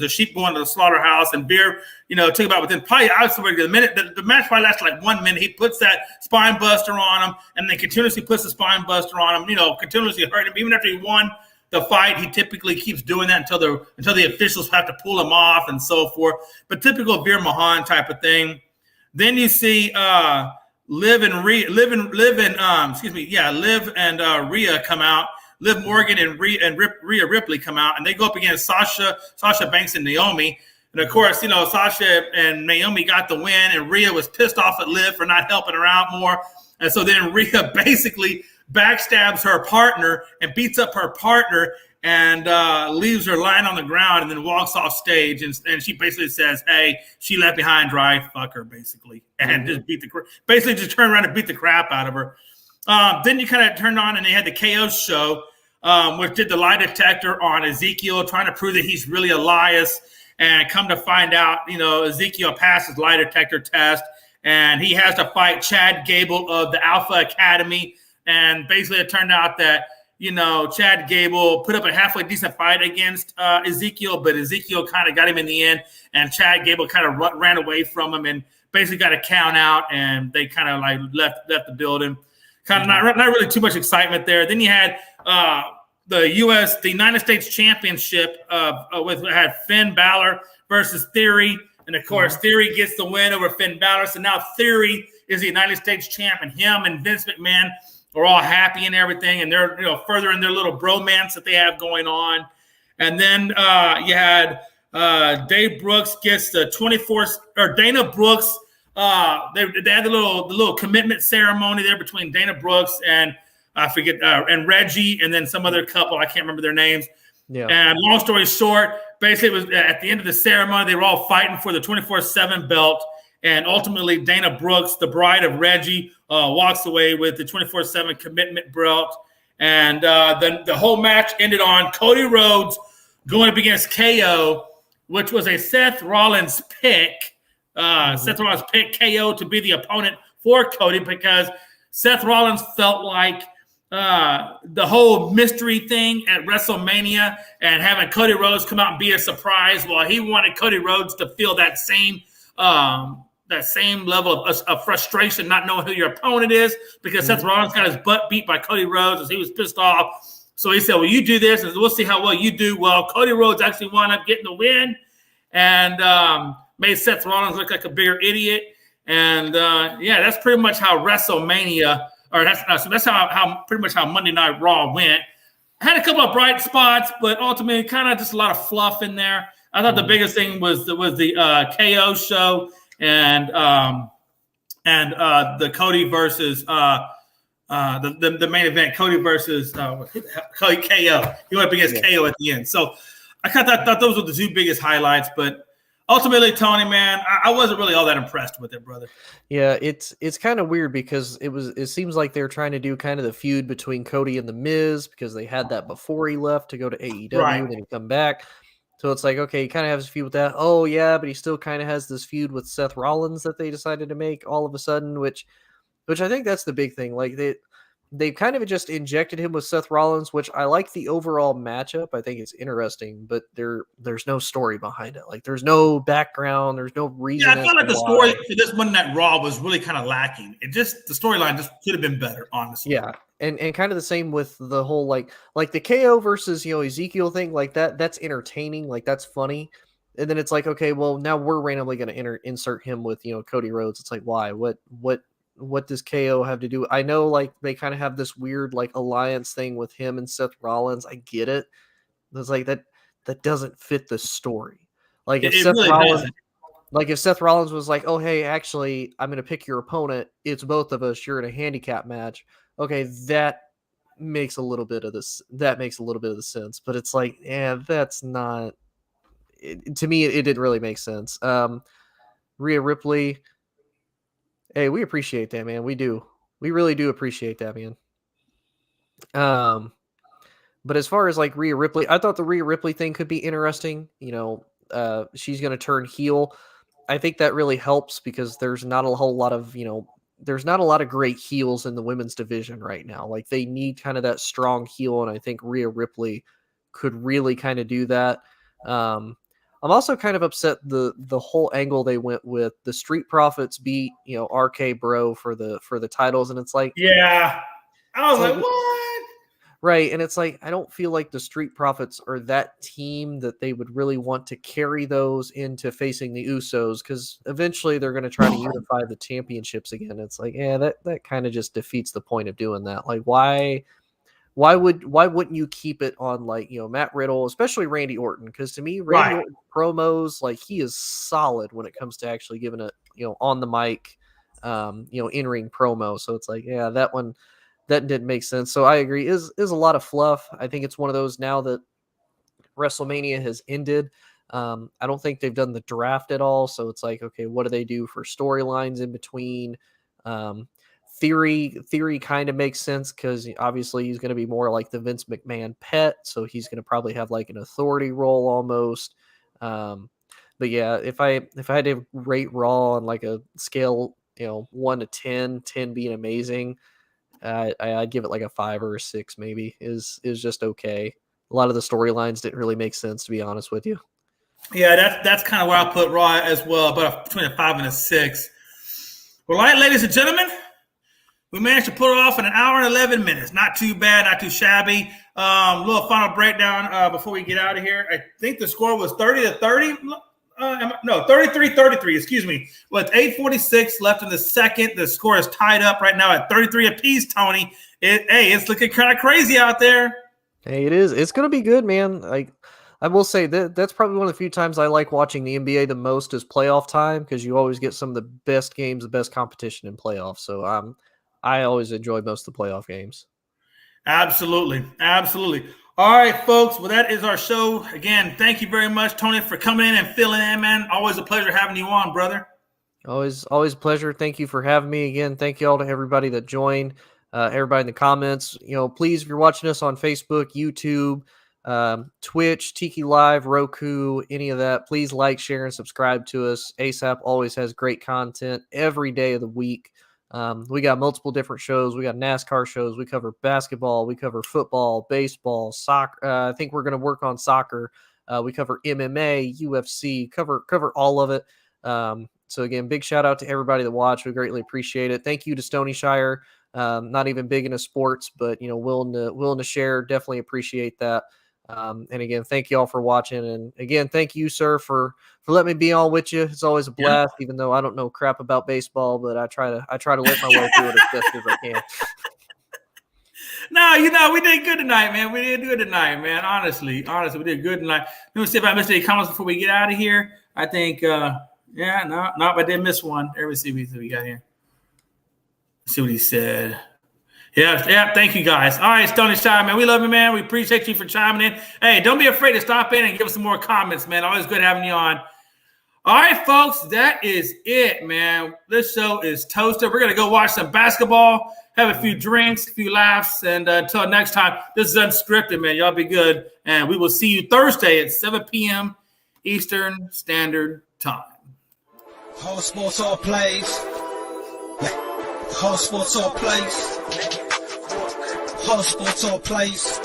S2: sheep going to the slaughterhouse, and Veer, took about within probably the minute. The match probably lasted like 1 minute. He puts that spine buster on him, and then continuously puts the spine buster on him. Continuously hurting him. Even after he won the fight, he typically keeps doing that until the officials have to pull him off and so forth. But typical Veer Mahan type of thing. Then you see Liv and Rhea come out. Liv Morgan and Rhea Ripley come out, and they go up against Sasha Banks and Naomi. And of course, Sasha and Naomi got the win, and Rhea was pissed off at Liv for not helping her out more. And so then Rhea basically backstabs her partner and beats up her partner and leaves her lying on the ground, and then walks off stage. And she basically says, "Hey, she left behind dry. Fuck her," basically, and just turned around and beat the crap out of her. Then you kind of turned on, and they had the KO show, which did the lie detector on Ezekiel, trying to prove that he's really Elias. And come to find out, Ezekiel passed his lie detector test, and he has to fight Chad Gable of the Alpha Academy. And basically, it turned out that Chad Gable put up a halfway decent fight against Ezekiel, but Ezekiel kind of got him in the end, and Chad Gable kind of ran away from him and basically got a count out, and they kind of like left the building. Kind of not really too much excitement there. Then you had the United States Championship had Finn Balor versus Theory, and of course Theory gets the win over Finn Balor. So now Theory is the United States champ, and him and Vince McMahon are all happy and everything, and they're further in their little bromance that they have going on. And then you had Dave Brooks gets the 24 or Dana Brooks. They had the little commitment ceremony there between Dana Brooks and I forget and Reggie, and then some other couple. I can't remember their names. Yeah. And long story short, basically it was at the end of the ceremony, they were all fighting for the 24/7 belt. And ultimately, Dana Brooks, the bride of Reggie, walks away with the 24/7 commitment belt. And then the whole match ended on Cody Rhodes going up against KO, which was a Seth Rollins pick. Seth Rollins picked KO to be the opponent for Cody because Seth Rollins felt like the whole mystery thing at WrestleMania and having Cody Rhodes come out and be a surprise, while he wanted Cody Rhodes to feel that same level of frustration, not knowing who your opponent is, because Seth Rollins got his butt beat by Cody Rhodes as he was pissed off. So he said, well, you do this, and we'll see how well you do. Well, Cody Rhodes actually wound up getting the win and made Seth Rollins look like a bigger idiot. And, that's pretty much how WrestleMania – or that's how pretty much how Monday Night Raw went. Had a couple of bright spots, but ultimately kind of just a lot of fluff in there. I thought the biggest thing was the KO show and the Cody versus the main event, Cody versus KO. He went up against KO at the end. So I kind of thought those were the two biggest highlights, but ultimately, Tony, man, I wasn't really all that impressed with it, brother.
S3: Yeah, it's kind of weird because it seems like they're trying to do kind of the feud between Cody and The Miz because they had that before he left to go to AEW and then he come back. So it's like, okay, he kind of has a feud with that. Oh, yeah, but he still kind of has this feud with Seth Rollins that they decided to make all of a sudden, which I think that's the big thing. Like they kind of just injected him with Seth Rollins, which I like the overall matchup. I think it's interesting, but there's no story behind it. Like there's no background, there's no reason.
S2: Yeah, I felt like the story for this Monday Night Raw was really kind of lacking. The storyline just could have been better, honestly.
S3: Yeah. And kind of the same with the whole like the KO versus Ezekiel thing, like that's entertaining, like that's funny. And then it's like, okay, well now we're randomly going to insert him with Cody Rhodes. It's like, why? What does KO have to do? I know like they kind of have this weird like alliance thing with him and Seth Rollins. I get it. It's like that doesn't fit the story. Like if Seth Rollins was like, oh hey, actually I'm going to pick your opponent. It's both of us. You're in a handicap match. Okay, that makes a little bit of this. That makes a little bit of the sense, but it's like, yeah, that's not. To me, it didn't really make sense. Rhea Ripley. Hey, we appreciate that, man. We do. We really do appreciate that, man. But as far as like Rhea Ripley, I thought the Rhea Ripley thing could be interesting. She's going to turn heel. I think that really helps because there's not a whole lot of, there's not a lot of great heels in the women's division right now. Like they need kind of that strong heel. And I think Rhea Ripley could really kind of do that. I'm also kind of upset the whole angle they went with. The Street Profits beat, RK Bro for the titles. And it's like,
S2: yeah, I was like, what?
S3: Right. And it's like, I don't feel like the Street Profits are that team that they would really want to carry those into facing the Usos, because eventually they're going to try to unify the championships again. It's like, yeah, that kind of just defeats the point of doing that. Like, why wouldn't you keep it on like, Matt Riddle, especially Randy Orton? Because to me, Randy Orton promos, like he is solid when it comes to actually giving it, on the mic, in-ring promo. So it's like, yeah, that one, that didn't make sense. So I agree, is a lot of fluff. I think it's one of those now that WrestleMania has ended. I don't think they've done the draft at all. So it's like, okay, what do they do for storylines in between? Theory kind of makes sense because obviously he's going to be more like the Vince McMahon pet. So he's going to probably have like an authority role almost. But yeah, if I had to rate Raw on like a scale, 1 to 10, 10 being amazing, I'd give it like a 5 or a 6 maybe. Is just okay. A lot of the storylines didn't really make sense, to be honest with you.
S2: Yeah, that's kind of where I put Raw as well, but between a 5 and a 6. Well, all right, ladies and gentlemen, we managed to pull it off in an hour and 11 minutes. Not too bad, not too shabby. Little final breakdown before we get out of here. I think the score was 30-30. No, 33-33, excuse me. With 8:46 left in the second, the score is tied up right now at 33 apiece, Tony. It's looking kind of crazy out there.
S3: Hey, it is. It's going to be good, man. I will say that's probably one of the few times I like watching the NBA the most is playoff time, because you always get some of the best games, the best competition in playoffs. So I always enjoy most of the playoff games.
S2: Absolutely. Absolutely. All right, folks. Well, that is our show. Again, thank you very much, Tony, for coming in and filling in, man. Always a pleasure having you on, brother.
S3: Always a pleasure. Thank you for having me again. Thank you all to everybody that joined, everybody in the comments. Please, if you're watching us on Facebook, YouTube, Twitch, Tiki Live, Roku, any of that, please like, share, and subscribe to us. ASAP always has great content every day of the week. We got multiple different shows. We got NASCAR shows. We cover basketball. We cover football, baseball, soccer. I think we're going to work on soccer. We cover MMA, UFC, cover all of it. So again, big shout out to everybody that watched. We greatly appreciate it. Thank you to Stony Shire. Not even big into sports, but willing to share. Definitely appreciate that. And again, thank you all for watching. And again, thank you, sir, for letting me be on with you. It's always a blast, even though I don't know crap about baseball, but I try to let my way through it as best as I can.
S2: No, we did good tonight, man. We did good tonight, man. Honestly, we did good tonight. Let me see if I missed any comments before we get out of here. I think, I did miss one. Everybody see what we got here. Let's see what he said. Yeah. Thank you, guys. All right, Stony Shire, man. We love you, man. We appreciate you for chiming in. Hey, don't be afraid to stop in and give us some more comments, man. Always good having you on. All right, folks, that is it, man. This show is toasted. We're going to go watch some basketball, have a few drinks, a few laughs, and until next time, this is Unscripted, man. Y'all be good, and we will see you Thursday at 7 p.m. Eastern Standard Time.
S1: All sports, all plays. All sports, all plays. All sports, all plays.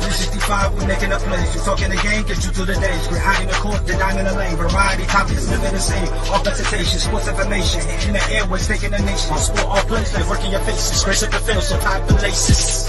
S1: 365, we making a plays. You talking the game, get you to the days. We're high in the court, then I'm in the lane. Variety topics, living the same. All presentation, sports information. In the airways, taking the nation. All sport, all plays, like working your faces. Grace up the field, so tie the laces.